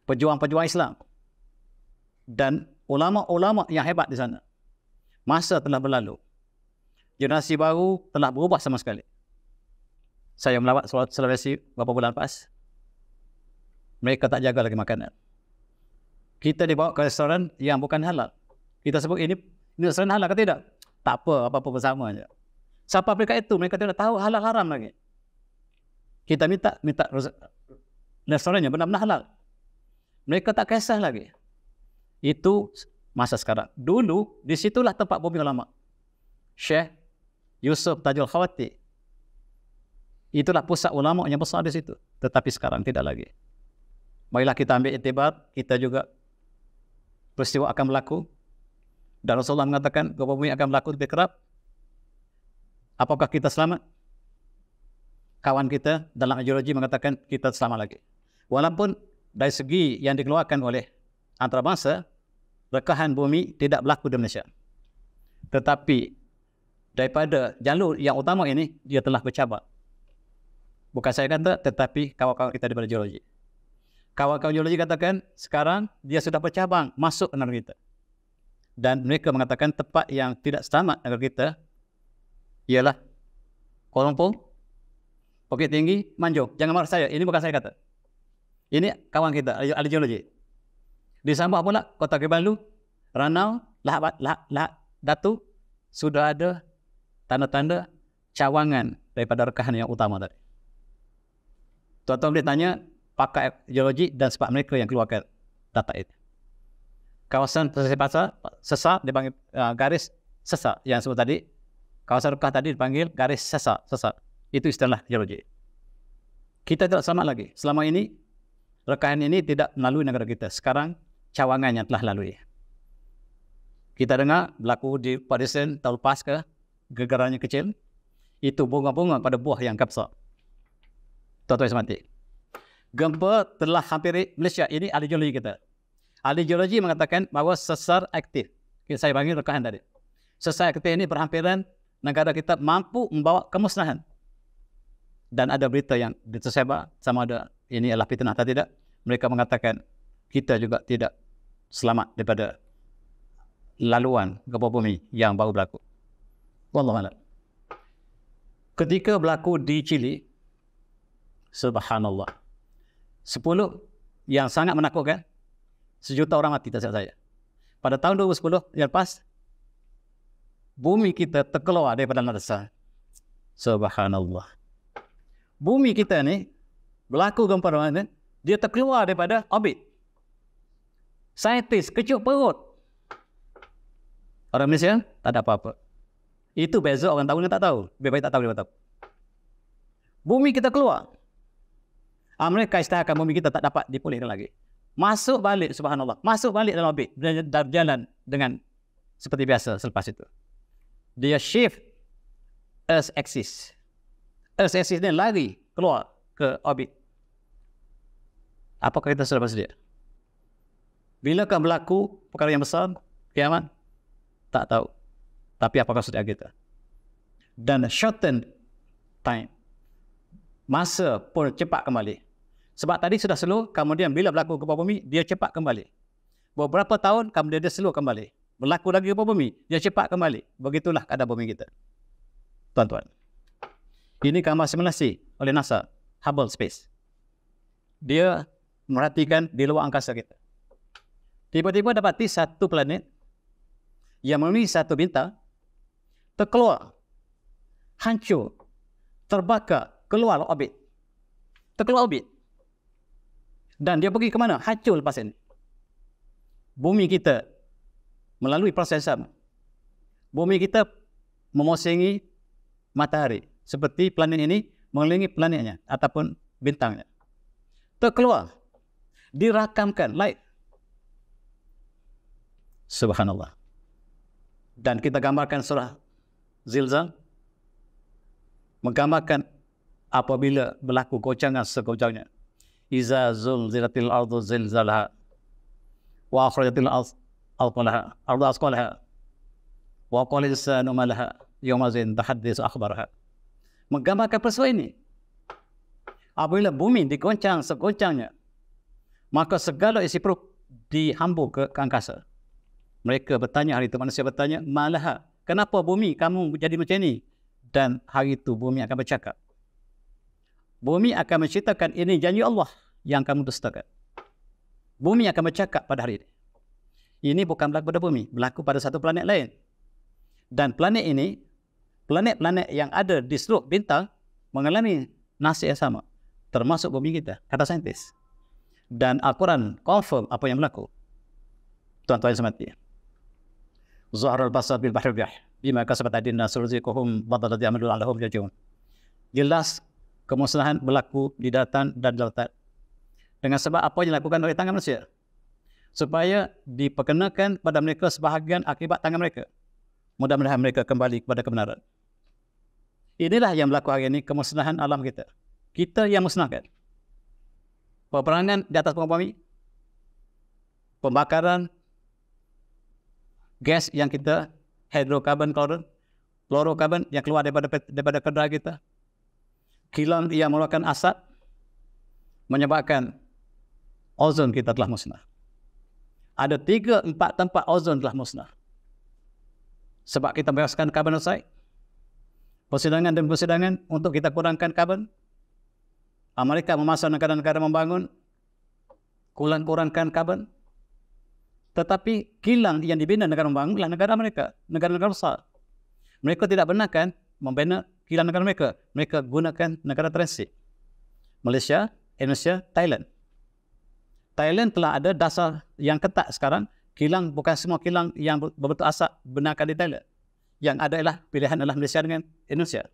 Pejuang-pejuang Islam. Dan ulama-ulama yang hebat di sana. Masa telah berlalu. Generasi baru telah berubah sama sekali. Saya melawat Sulawesi beberapa bulan lepas. Mereka tak jaga lagi makanan. Kita dibawa ke restoran yang bukan halal. Kita sebut ini restoran halal ke tidak? Tak apa-apa bersama saja. Siapa mereka itu? Mereka tidak tahu halal haram lagi. Kita minta restorannya benar-benar halal. Mereka tak kisah lagi. Itu masa sekarang. Dulu, disitulah tempat bumi ulama. Syekh Yusuf Tajul Khawati. Itulah pusat ulama yang besar di situ. Tetapi sekarang tidak lagi. Marilah kita ambil iktibar, kita juga peristiwa akan berlaku. Dan Rasulullah mengatakan, gempa bumi akan berlaku lebih kerap. Apakah kita selamat? Kawan kita dalam geologi mengatakan kita selamat lagi. Walaupun dari segi yang dikeluarkan oleh antarabangsa, rekahan bumi tidak berlaku di Malaysia. Tetapi daripada jalur yang utama ini, dia telah bercabar. Bukan saya kata, tetapi kawan-kawan kita daripada geologi. Kawan-kawan geologi katakan sekarang dia sudah bercabang masuk ke negara kita. Dan mereka mengatakan tempat yang tidak selamat negara kita ialah Kuala Lumpur, Bukit Tinggi, Manjung. Jangan marah saya, ini bukan saya kata. Ini kawan kita, ahli geologi. Di Sabah pula, Kota Kinabalu, Ranau, Lahad Datu, sudah ada tanda-tanda cawangan daripada rekahan yang utama tadi. Tuan-tuan boleh tanya pakar geologi dan sebab mereka yang keluarkan data itu. Kawasan pesisir pasar sesak dipanggil garis sesak yang sebut tadi. Kawasan rekah tadi dipanggil garis sesak. Itu istilah geologi. Kita tidak selamat lagi. Selama ini rekahan ini tidak melalui negara kita. Sekarang cawangan yang telah lalui. Kita dengar berlaku di Padisen tahun lepas ke gegarannya kecil. Itu bunga-bunga pada buah yang besar. Tuan-tuan yang hormati. Gempa telah hampiri Malaysia. Ini ahli geologi kita. Ahli geologi mengatakan bahawa sesar aktif. Saya panggil rekahan tadi. Sesar aktif ini berhampiran negara kita mampu membawa kemusnahan. Dan ada berita yang tersebar sama ada ini adalah fitnah atau tidak. Mereka mengatakan kita juga tidak selamat daripada laluan gempa bumi yang baru berlaku. Wallahu a'lam. Ketika berlaku di Chile, subhanallah. 10 yang sangat menakutkan, 1 juta orang mati tak silap saya. Pada tahun 2010 yang lepas, bumi kita terkeluar daripada landasan. Subhanallah. Bumi kita ni berlaku gempa mana? Dia terkeluar daripada orbit. Saintis kecut perut. Orang Malaysia tak ada apa-apa. Itu beza orang tahu dan tak tahu. Lebih baik tak tahu daripada tahu. Bumi kita keluar. Mereka isytiharkan bumi kita tak dapat dipulihkan lagi. Masuk balik, subhanallah. Masuk balik dalam orbit. Dan berjalan dengan seperti biasa selepas itu. Dia shift Earth axis. Earth axis ni lari keluar ke orbit. Apakah kita sudah bersedia? Bila akan berlaku perkara yang besar, kiamat? Tak tahu. Tapi apakah sedia kita? Dan shorten time. Masa pun cepat kembali. Sebab tadi sudah slow, kemudian bila berlaku gempa bumi, dia cepat kembali. Beberapa tahun, kemudian dia slow kembali. Berlaku lagi gempa bumi, dia cepat kembali. Begitulah keadaan bumi kita. Tuan-tuan. Ini gambar simulasi oleh NASA, Hubble Space. Dia merhatikan di luar angkasa kita. Tiba-tiba dapati satu planet yang memenuhi satu bintang, terkeluar, hancur, terbakar, keluar orbit. Terkeluar orbit. Dan dia pergi ke mana? Hancur lepas ini. Bumi kita melalui proses sama. Bumi kita memusingi matahari. Seperti planet ini mengelilingi planetnya ataupun bintangnya. Terkeluar. Dirakamkan light. Subhanallah. Dan kita gambarkan surah Zilzal. Menggambarkan apabila berlaku goncangan segoncangnya. Iza zulzilatil ardu zilzalaha wa akhrajatil ardu asqalaha wa qala al-insanu ma laha yawma idhin tahadditsu akhbaraha. Menggambarkan peristiwa ini. Apabila bumi digoncang segoncangnya, maka segala isi perut dihambur ke angkasa. Mereka bertanya hari itu, manusia bertanya, malaha, kenapa bumi kamu jadi macam ini? Dan hari itu bumi akan bercakap. Bumi akan menceritakan ini janji Allah yang kamu dustakan. Bumi akan bercakap pada hari ini. Ini bukan berlaku pada bumi, berlaku pada satu planet lain. Dan planet ini, planet-planet yang ada di seluruh bintang mengalami nasib yang sama. Termasuk bumi kita, kata saintis. Dan Al-Quran confirm apa yang berlaku. Tuan-tuan yang semati. Zuhar al-basar bil bahri bih. Bima kasabat adinna surziquhum badalladhi amalul alahum jajun. Jelas kemusnahan berlaku di daratan dan lautan. Dengan sebab apa yang dilakukan oleh tangan manusia. Supaya diperkenakan pada mereka sebahagian akibat tangan mereka. Mudah-mudahan mereka kembali kepada kebenaran. Inilah yang berlaku hari ini, kemusnahan alam kita. Kita yang musnahkan. Peperangan di atas permukaan bumi. Pembakaran gas yang kita, hidrokarbon, fluorokarbon yang keluar daripada kendera kita. Kilang yang mengeluarkan asap menyebabkan ozon kita telah musnah. Ada 3-4 tempat ozon telah musnah. Sebab kita bebaskan karbon dioksida. Persidangan demi persidangan untuk kita kurangkan karbon. Amerika memasang negara-negara membangun, kurangkan karbon. Tetapi kilang yang dibina negara membangun adalah negara Amerika, negara-negara besar. Mereka tidak benarkan membina kilang negara mereka. Mereka gunakan negara transit. Malaysia, Indonesia, Thailand. Thailand telah ada dasar yang ketat sekarang. Kilang, bukan semua kilang yang berbentuk asap benarkan di Thailand. Yang ada adalah pilihan adalah Malaysia dengan Indonesia.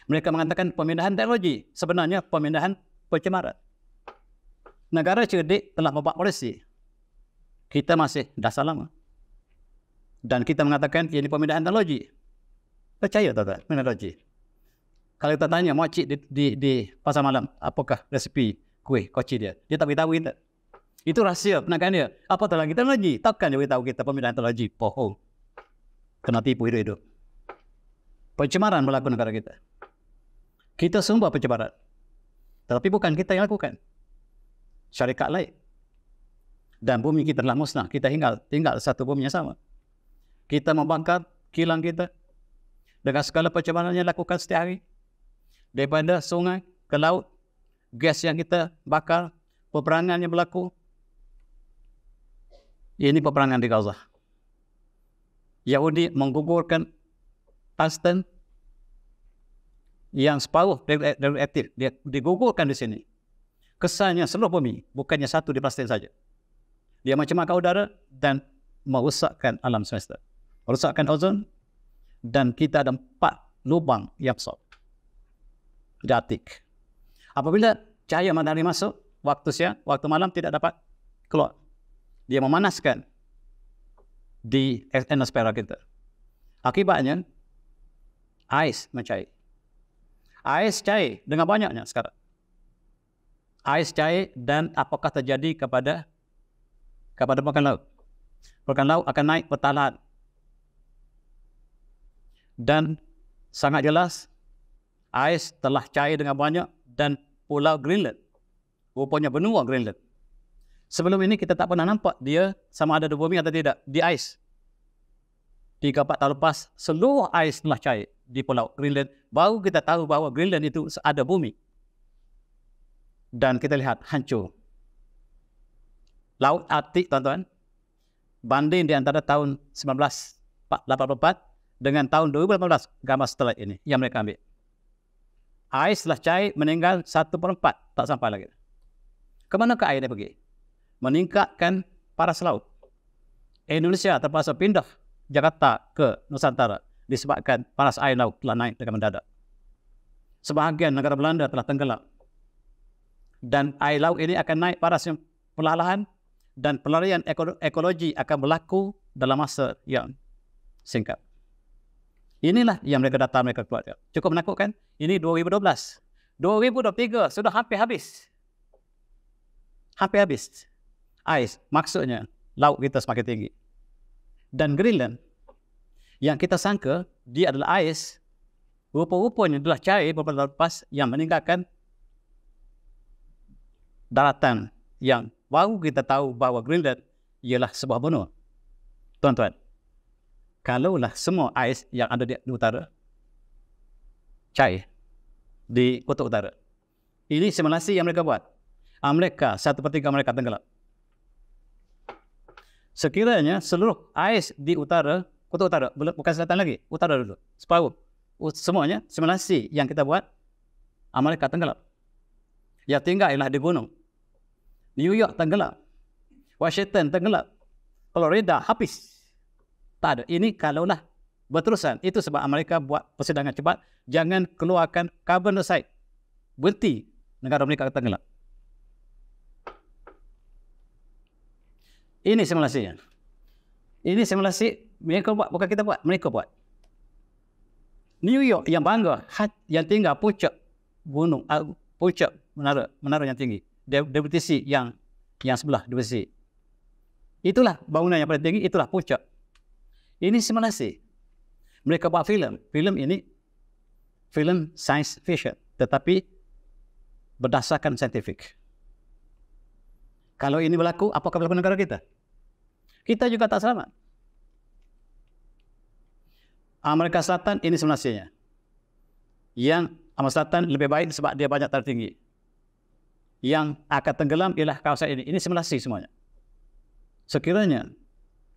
Mereka mengatakan pemindahan teknologi. Sebenarnya pemindahan pencemaran. Negara cerdik telah membuat polisi. Kita masih dasar lama. Dan kita mengatakan ini pemindahan teknologi. Percaya tak teknologi? Kalau kita tanya makcik di pasar malam, apakah resipi kuih koci dia? Dia tak beritahu kita. Itu rahsia penagaan dia. Apa lagi teknologi? Takkan dia beritahu kita pemindahan teknologi. Bohong. Kena tipu hidup-hidup. Pencemaran berlaku negara kita. Kita semua pencemaran. Tetapi bukan kita yang lakukan. Syarikat lain. Dan bumi kita telah musnah. Kita tinggal satu bumi yang sama. Kita membakar kilang kita. Dengan segala pencemaran yang lakukan setiap hari. Daripada sungai ke laut. Gas yang kita bakar. Peperangan yang berlaku. Ini peperangan di Gaza. Yahudi menggugurkan tungsten yang separuh radioaktif. Dia digugurkan di sini. Kesannya seluruh bumi, bukannya satu di Palestin saja. Dia mencemarkan udara dan merosakkan alam semesta. Merosakkan ozon dan kita ada 4 lubang yang besar. Jatik. Apabila cahaya matahari masuk, waktu siang, waktu malam tidak dapat keluar. Dia memanaskan di atmosfera kita. Akibatnya, ais mencair. Ais cair dengan banyaknya sekarang. Ais cair dan apakah terjadi kepada permukaan laut? Permukaan laut akan naik pertalaan. Dan sangat jelas, ais telah cair dengan banyak dan pulau Greenland. Rupanya benua Greenland. Sebelum ini kita tak pernah nampak dia sama ada di bumi atau tidak. Di ais. 3-4 tahun lepas, seluruh ais telah cair di pulau Greenland. Baru kita tahu bahawa Greenland itu ada bumi. Dan kita lihat hancur. Laut Arktik, tuan-tuan, banding di antara tahun 1984 dengan tahun 2018, gambar setelah ini yang mereka ambil. Ais telah cair meninggal 1/4, tak sampai lagi. Kemanakah air dia pergi? Meningkatkan paras laut. Indonesia terpaksa pindah Jakarta ke Nusantara disebabkan paras air laut telah naik dengan mendadak. Sebahagian negara Belanda telah tenggelam. Dan air laut ini akan naik parasnya perlahan dan pelarian ekologi akan berlaku dalam masa yang singkat. Inilah yang mereka data mereka keluarkan. Cukup menakutkan? Ini 2012. 2023 sudah hampir habis. Hampir habis. Ais, maksudnya laut kita semakin tinggi. Dan Greenland, yang kita sangka dia adalah ais, rupa-rupanya adalah cair beberapa tahun lepas yang meninggalkan daratan yang baru kita tahu bahawa Greenland ialah sebuah benua. Tuan-tuan, kalaulah semua ais yang ada di utara cair di kutub utara, ini simulasi yang mereka buat. Amerika, 1/3 mereka tenggelam. Sekiranya seluruh ais di utara, kutub utara, bukan selatan lagi, utara dulu, separuh, semuanya simulasi yang kita buat, Amerika tenggelam. Yang tinggal ialah di gunung. New York tenggelam. Washington tenggelam. Florida habis. Tak ada. Ini kalaulah berterusan. Itu sebab Amerika buat persidangan cepat. Jangan keluarkan carbon dioxide. Berhenti negara mereka tenggelam. Ini simulasinya. Ini simulasi mereka buat, bukan kita buat, mereka buat. New York yang bangga, yang tinggal puncak gunung, puncak menara yang tinggi. WTC yang sebelah WTC. Itulah bangunan yang paling tinggi, itulah puncak. Ini simulasi. Mereka buat filem. Filem ini filem science fiction, tetapi berdasarkan saintifik. Kalau ini berlaku, apakah berlaku negara kita? Kita juga tak selamat. Amerika Selatan ini simulasinya. Yang Amerika Selatan lebih baik sebab dia banyak tertinggi. Yang akan tenggelam ialah kawasan ini. Ini simulasi semuanya. Sekiranya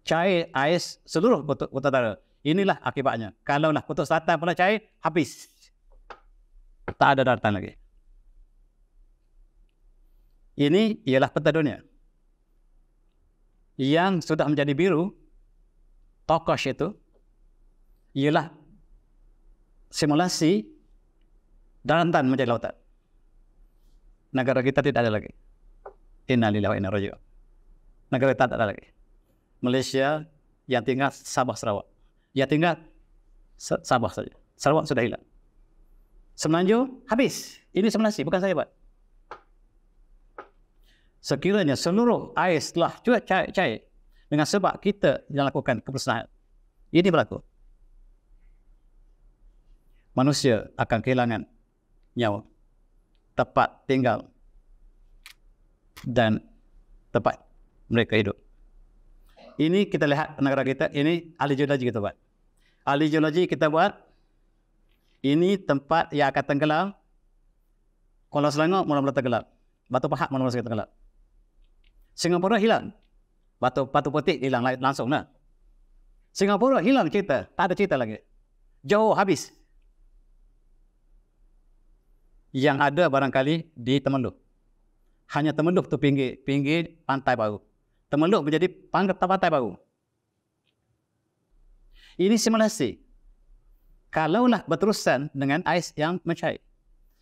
cair ais seluruh kutub utara, inilah akibatnya. Kalaulah kutub selatan pernah cair, habis. Tak ada daratan lagi. Ini ialah peta dunia. Yang sudah menjadi biru, turquoise itu, ialah simulasi daratan menjadi lautan. Negara kita tidak ada lagi. Inna lillahi wa inna ilaihi raji'un. Negara kita tak ada lagi. Malaysia yang tinggal Sabah Sarawak. Yang tinggal Sabah saja. Sarawak sudah hilang. Semenanjung habis. Ini simulasi, bukan saya buat. Sekiranya seluruh air telah juga cair dengan sebab kita yang lakukan kemusnahan, ini berlaku. Manusia akan kehilangan nyawa, tempat tinggal dan tempat mereka hidup. Ini kita lihat negara kita, ini ahli geologi kita buat. Ahli geologi kita buat, ini tempat yang akan tenggelam. Kuala Selangor mula-mula tenggelam. Batu Pahat mula-mula tenggelam. Singapura hilang. Batu Putih hilang langsung lah. Singapura hilang cerita. Tak ada cerita lagi. Jauh habis. Yang ada barangkali di Temenloh. Hanya Temenloh tu pinggir pantai baru. Temenloh menjadi pantai baru. Ini simulasi. Kalaulah berterusan dengan ais yang mencair.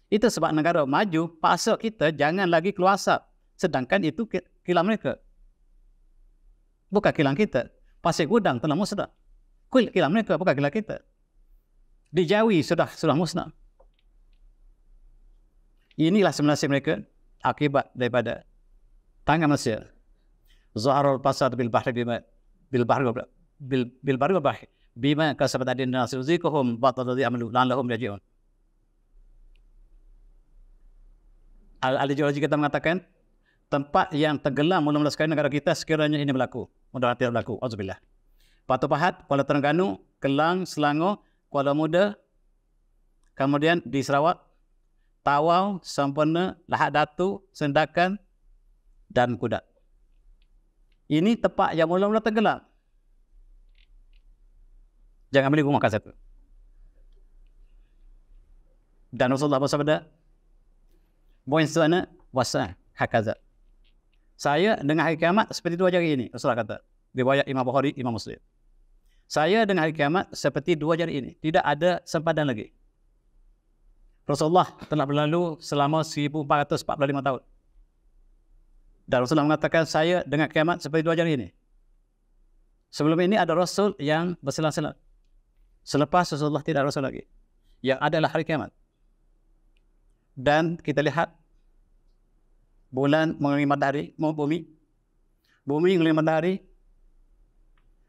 Itu sebab negara maju, paksa kita jangan lagi keluar asap. Sedangkan itu kilang mereka. Bukan kilang kita. Pasir Gudang telah musnah. Kilang mereka, bukan kilang kita. Di Jawi sudah musnah. Inilah simulasi mereka akibat daripada tangan manusia. Zaharul fasad bil bahri bima kasabat adin nas yuzikuhum batal ladzi amalu la'allahum yarji'un. Ahli geologi kita mengatakan tempat yang tenggelam mula-mula sekali negara kita sekiranya ini berlaku. Mudah-mudahan tidak berlaku. Auzubillah. Batu Pahat, Kuala Terengganu, Kelang, Selangor, Kuala Muda, kemudian di Sarawak, Tawau, Sempena, Lahad Datu, Sendakan, dan Kudat. Ini tempat yang mula-mula tenggelam. Jangan beli rumah kat satu. Dan Rasulullah bersabda, "Buin sana wasa hakaza." Saya dengan hari kiamat seperti dua jari ini. Rasulullah kata. Riwayat Imam Bukhari, Imam Muslim. Saya dengan hari kiamat seperti dua jari ini. Tidak ada sempadan lagi. Rasulullah telah berlalu selama 1445 tahun. Dan Rasulullah mengatakan saya dengan kiamat seperti dua jari ini. Sebelum ini ada Rasul yang berselang-selang. Selepas Rasulullah tidak ada Rasul lagi. Yang adalah hari kiamat. Dan kita lihat bulan mengelilingi matahari, bumi mengelilingi matahari,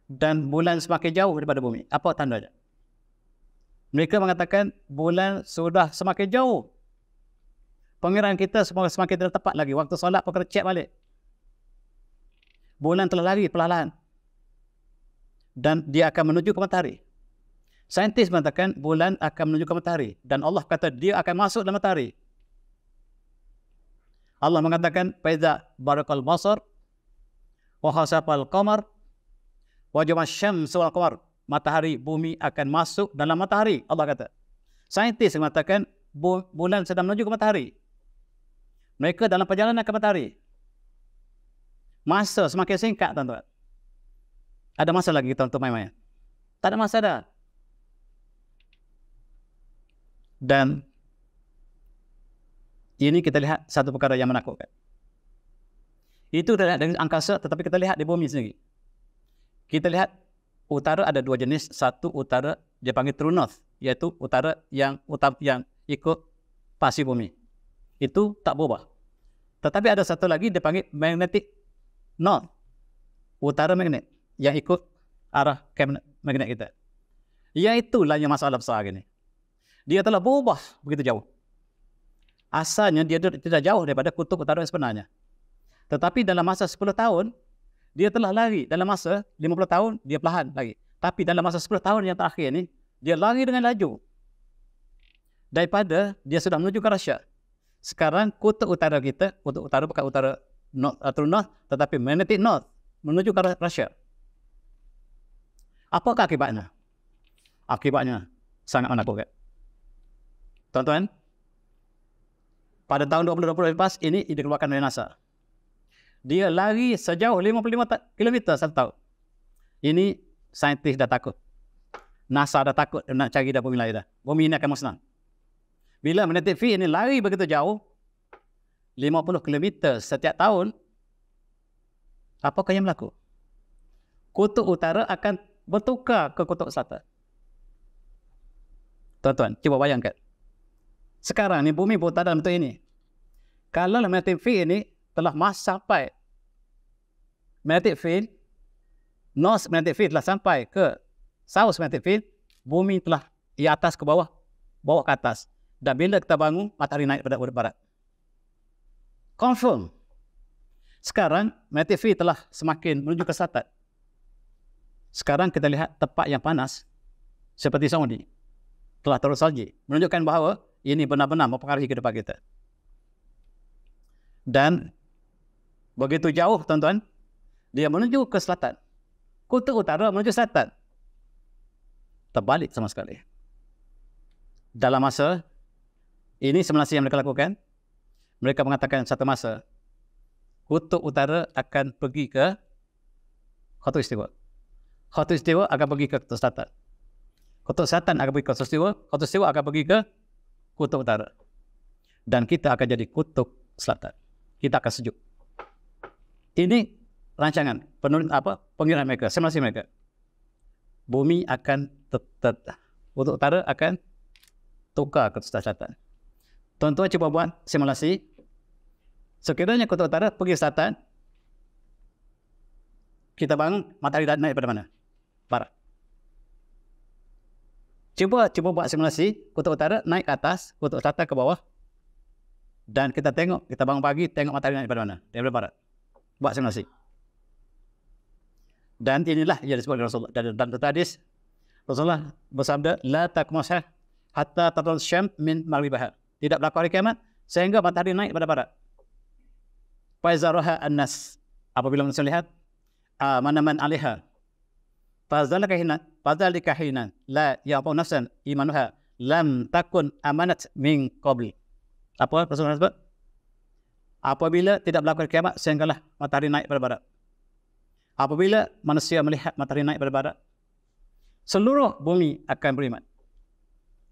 dan bulan semakin jauh daripada bumi. Apa tandanya? Mereka mengatakan bulan sudah semakin jauh. Pengiraan kita semakin tidak tepat lagi. Waktu solat pun kena cek balik. Bulan telah lari perlahan. Dan dia akan menuju ke matahari. Saintis mengatakan bulan akan menuju ke matahari. Dan Allah kata dia akan masuk dalam matahari. Allah mengatakan faiza barakal basar wa khasafal qamar wa jama'a syamsu wal qamar. Matahari, bumi akan masuk dalam matahari. Allah kata. Saintis mengatakan bulan sedang menuju ke matahari. Mereka dalam perjalanan ke matahari. Masa semakin singkat, tuan-tuan. Ada masa lagi kita untuk main-main? Tak ada masa dah. Dan ini kita lihat satu perkara yang menakutkan. Itu tidak dari angkasa, tetapi kita lihat di bumi sendiri. Kita lihat utara ada dua jenis. Satu utara dia panggil true north, iaitu utara yang ikut pasi bumi. Itu tak berubah. Tetapi ada satu lagi dia panggil magnetic north, utara magnet yang ikut arah magnet kita. Iaitulah yang masalah besar ini. Dia telah berubah begitu jauh. Asalnya dia tidak jauh daripada kutub utara yang sebenarnya. Tetapi dalam masa 10 tahun, dia telah lari. Dalam masa 50 tahun, dia perlahan lari. Tapi dalam masa 10 tahun yang terakhir ni, dia lari dengan laju. Daripada dia sudah menuju ke Russia. Sekarang kutub utara kita, kutub utara bukan utara north, true north, tetapi magnetic north, menuju ke Russia. Apakah akibatnya? Akibatnya sangat menakutkan. Tuan-tuan, pada tahun 2020 lepas ini dikeluarkan oleh NASA. Dia lari sejauh 55 km satu tahun. Ini saintis dah takut. NASA dah takut nak cari dah bumi lain dah. Bumi ini akan musnah. Bila magnetic field ini lari begitu jauh, 50 km setiap tahun, apakah yang berlaku? Kutub utara akan bertukar ke kutub selatan. Tuan-tuan, cuba bayangkan. Sekarang ni bumi berputar dalam bentuk ini. Kalau magnetic field ini telah sampai magnetic field, north magnetic field telah sampai ke south magnetic field, bumi telah di atas ke bawah, bawah ke atas. Dan bila kita bangun, matahari naik pada barat. Confirm. Sekarang magnetic field telah semakin menuju ke selatan. Sekarang kita lihat tempat yang panas seperti Saudi telah terus salji, menunjukkan bahawa ini benar-benar mempengaruhi kehidupan kita. Dan begitu jauh, tuan-tuan, dia menuju ke selatan. Kutub utara menuju selatan. Terbalik sama sekali. Dalam masa ini simulasi yang mereka lakukan, mereka mengatakan satu masa kutub utara akan pergi ke khatulistiwa. Khatulistiwa akan pergi ke kutub selatan. Kutub selatan akan pergi ke khatulistiwa. Khatulistiwa akan pergi ke kutub utara. Dan kita akan jadi kutub selatan. Kita akan sejuk. Ini rancangan pengiraan mereka, simulasi mereka. Bumi akan kutub utara akan tukar ke kutub selatan. Tuan-tuan cuba buat simulasi. Sekiranya kutub utara pergi selatan, kita bangun, matahari naik pada mana? Barat. Cuba buat simulasi, kutub utara naik ke atas, kutub selatan ke bawah. Dan kita tengok, kita bangun pagi, tengok matahari naik pada mana? Daripada barat. Buat simulasi. Dan inilah yang disebut oleh Rasulullah. Dan dalam hadis, Rasulullah bersabda, La takmasah hatta tatul syam min maghribaha. Tidak berlaku hari kiamat, sehingga matahari naik pada barat. Faizaroha an-nas. Apabila manusia lihat, manaman alaiha. Fadzalika hinan. La ya'fu nafsan imanuha. Lam takun amanat min qabli. Apa Rasulullah sebut? Apabila tidak berlaku kiamat, sehinggalah matahari naik pada barat. Apabila manusia melihat matahari naik pada barat, seluruh bumi akan beriman.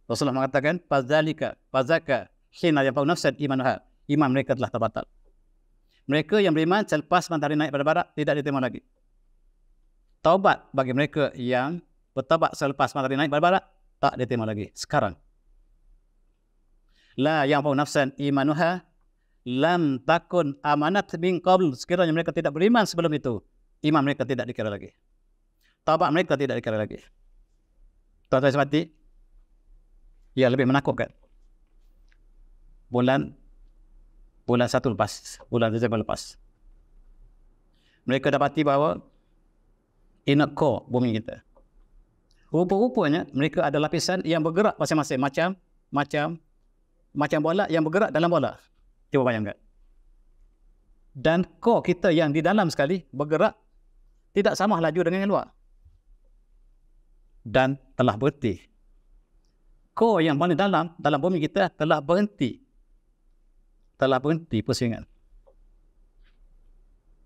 Rasulullah mengatakan, fadzaka hina ya'fu nafsan imanuha. Iman mereka telah terbatal. Mereka yang beriman selepas matahari naik pada barat tidak diterima lagi. Taubat bagi mereka yang bertaubat selepas matahari naik pada barat tak diterima lagi. Sekarang. La ya'fu nafsan imanuha lam takun amanat min qabl. Sekiranya mereka tidak beriman sebelum itu, iman mereka tidak dikira lagi. Taubat mereka tidak dikira lagi. Tuan-tuan semati, ia lebih menakutkan. Bulan 1 lepas, bulan Disember lepas, mereka dapati bahawa inner core bumi kita, rupa-rupanya mereka ada lapisan yang bergerak masing-masing, macam bola yang bergerak dalam bola. Cuba bayangkan. Dan core kita yang di dalam sekali bergerak tidak sama laju dengan yang luar. Dan telah berhenti. Core yang paling dalam bumi kita telah berhenti. Pusingan.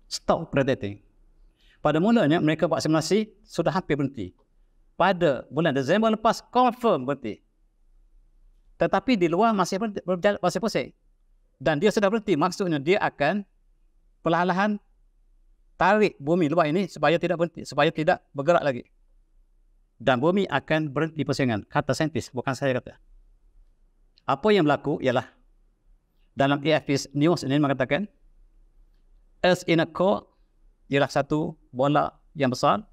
Stop rotating. Pada mulanya mereka buat simulasi sudah hampir berhenti. Pada bulan Disember lepas confirm berhenti. Tetapi di luar masih pusing. Dan dia sudah berhenti. Maksudnya dia akan perlahan-lahan tarik bumi luar ini supaya tidak berhenti, supaya tidak bergerak lagi. Dan bumi akan berhenti pusingan. Kata saintis, bukan saya kata. Apa yang berlaku ialah dalam AFP News ini mengatakan Earth inner core ialah satu bola yang besar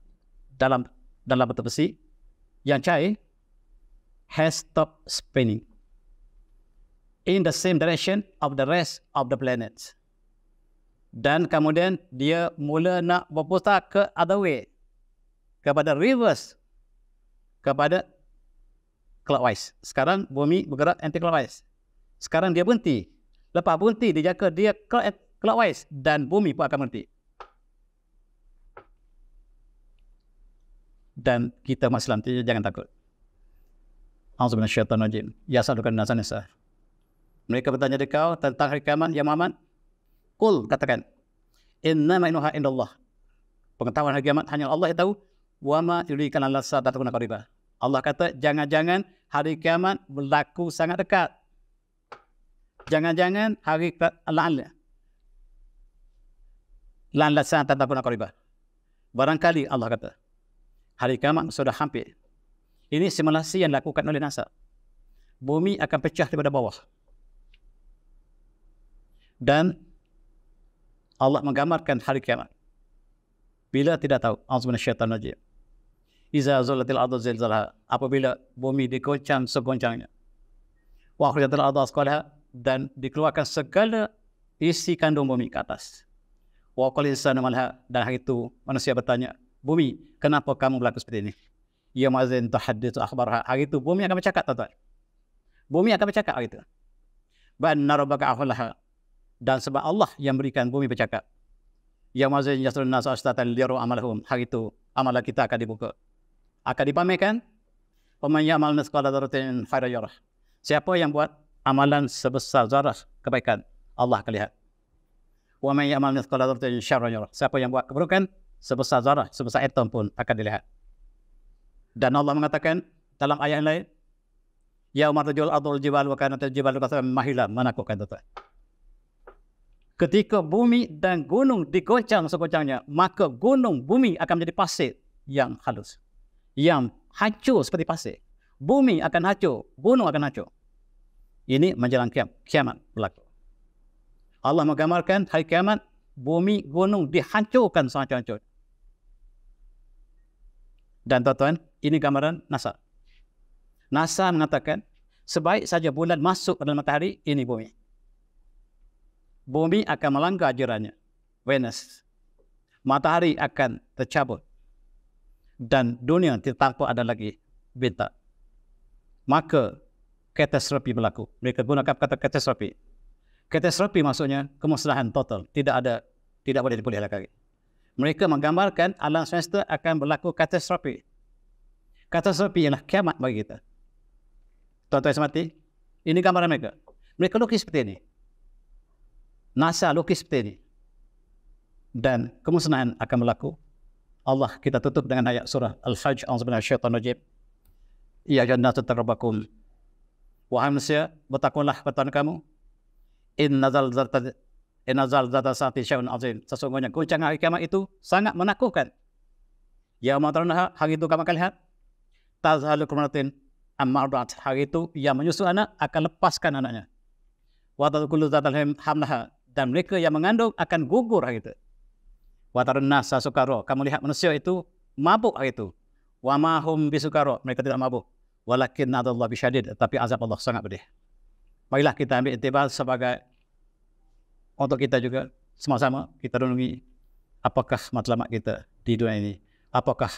dalam bentuk besi yang cair has stopped spinning in the same direction of the rest of the planets. Dan kemudian dia mula nak berputar ke other way, kepada reverse, kepada clockwise. Sekarang bumi bergerak anti-clockwise. Sekarang dia berhenti. Lepas berhenti, dia jangka dia clockwise dan bumi pun akan berhenti. Dan kita umat Islam jangan takut. A'udzubillahi minasyaitonir rajim. Yas'alukan nasan nisa. Mereka bertanya dekat kau tentang hari kiamat, ya Muhammad. Qul, katakan, innama ilmuha indallah. Pengetahuan hari kiamat hanya Allah yang tahu. Wa ma yudrika la'alla as-sa'ata takunu qaribah. Allah kata, jangan-jangan hari kiamat berlaku sangat dekat. Jangan-jangan hari la'alla as-sa'ata takunu qaribah. Barangkali Allah kata, hari kiamat sudah hampir. Ini simulasi yang dilakukan oleh NASA. Bumi akan pecah daripada bawah. Dan Allah menggambarkan hari kiamat. Bila tidak tahu, auzubillahi minasyaitonir rajim. Iza zulatil ardu zilzalaha, apabila bumi diguncang seguncangnya. Wa akhrajatil ardu asqalaha, dan dikeluarkan segala isi kandung bumi ke atas. Wa qala insanu malha, dan hari itu manusia bertanya, bumi, kenapa kamu berlaku seperti ini? Ya mazin tuhadditsu akhbarha, hari itu bumi akan bercakap, tuan-tuan. Bumi akan bercakap hari itu. Banna rabbaka ahulaha, dan sebab Allah yang berikan bumi bercakap. Ya mazin yasrun nasu ashtatan liyaru amalahum, hari itu amalan kita akan dibuka, akan dipamerkan. Faman ya'mal mithqala dzarratin khairan yarah, siapa yang buat amalan sebesar zarah kebaikan, Allah akan lihat. Wa man ya'mal mithqala dzarratin syarran yarah, siapa yang buat keburukan sebesar zarah, sebesar atom pun akan dilihat. Dan Allah mengatakan dalam ayat lain, yauma tarjul ardul jibal wa kanatil jibalu kasran mahila, menakutkan, tuan-tuan. Ketika bumi dan gunung digoncang segoncangnya, maka gunung bumi akan menjadi pasir yang halus, yang hancur seperti pasir. Bumi akan hancur, gunung akan hancur. Ini menjelang kiamat berlaku. Allah menggambarkan hari kiamat, bumi, gunung dihancurkan sehancur-hancur. Dan tuan-tuan, ini gambaran NASA. NASA mengatakan, sebaik saja bulan masuk ke dalam matahari, ini bumi. Bumi akan melanggar ajarannya, Venus. Matahari akan tercabut. Dan dunia tidak tampak ada lagi bintang. Maka, katastrofi berlaku. Mereka gunakan kata katastrofi. Katastrofi maksudnya kemusnahan total. Tidak boleh dipulih lagi. Mereka menggambarkan alam semesta akan berlaku katastrofi. Katastrofi ialah kiamat bagi kita. Tuan-tuan semati, ini gambaran mereka. Mereka lukis seperti ini. NASA lukis seperti ini. Dan kemusnahan akan berlaku. Allah, kita tutup dengan ayat surah Al-Hajj, a'udzubillahi minasyaitonir rajim. Ya jannatu tarabbakum. Wahai manusia, bertakwalah kepada Tuhan kamu. Inna zalzalata sa'ati syai'un azim. Sesungguhnya goncangan hari kiamat itu sangat menakutkan. Yauma tarawnaha, hari itu kamu akan lihat. Tazhalu kullu nafsin amma arda'at. Hari itu yang menyusu anak akan lepaskan anaknya. Wa tad'u kullu dzatin hamlaha, dan mereka yang mengandung akan gugur hari itu. Wa tarun nasa sukara, kamu lihat manusia itu mabuk hari itu. Wa ma hum bisukara, mereka tidak mabuk. Walakin adzallahi bisyadid, tapi azab Allah sangat pedih. Marilah kita ambil iktibar sebagai untuk kita juga sama-sama kita renungi apakah matlamat kita di dunia ini. Apakah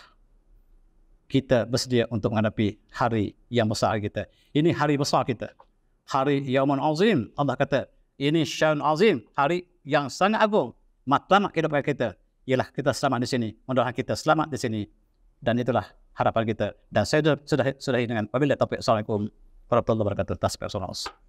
kita bersedia untuk menghadapi hari yang besar kita. Ini hari besar kita. Hari Yaumun Azim. Allah kata, ini Syaun Azim, hari yang sangat agung. Matlamat kehidupan kita ialah kita selamat di sini. Mudah-mudahan kita selamat di sini. Dan itulah harapan kita. Dan saya sudah dengan wabillahi taufiq. Assalamualaikum warahmatullahi wabarakatuh. Tasbih.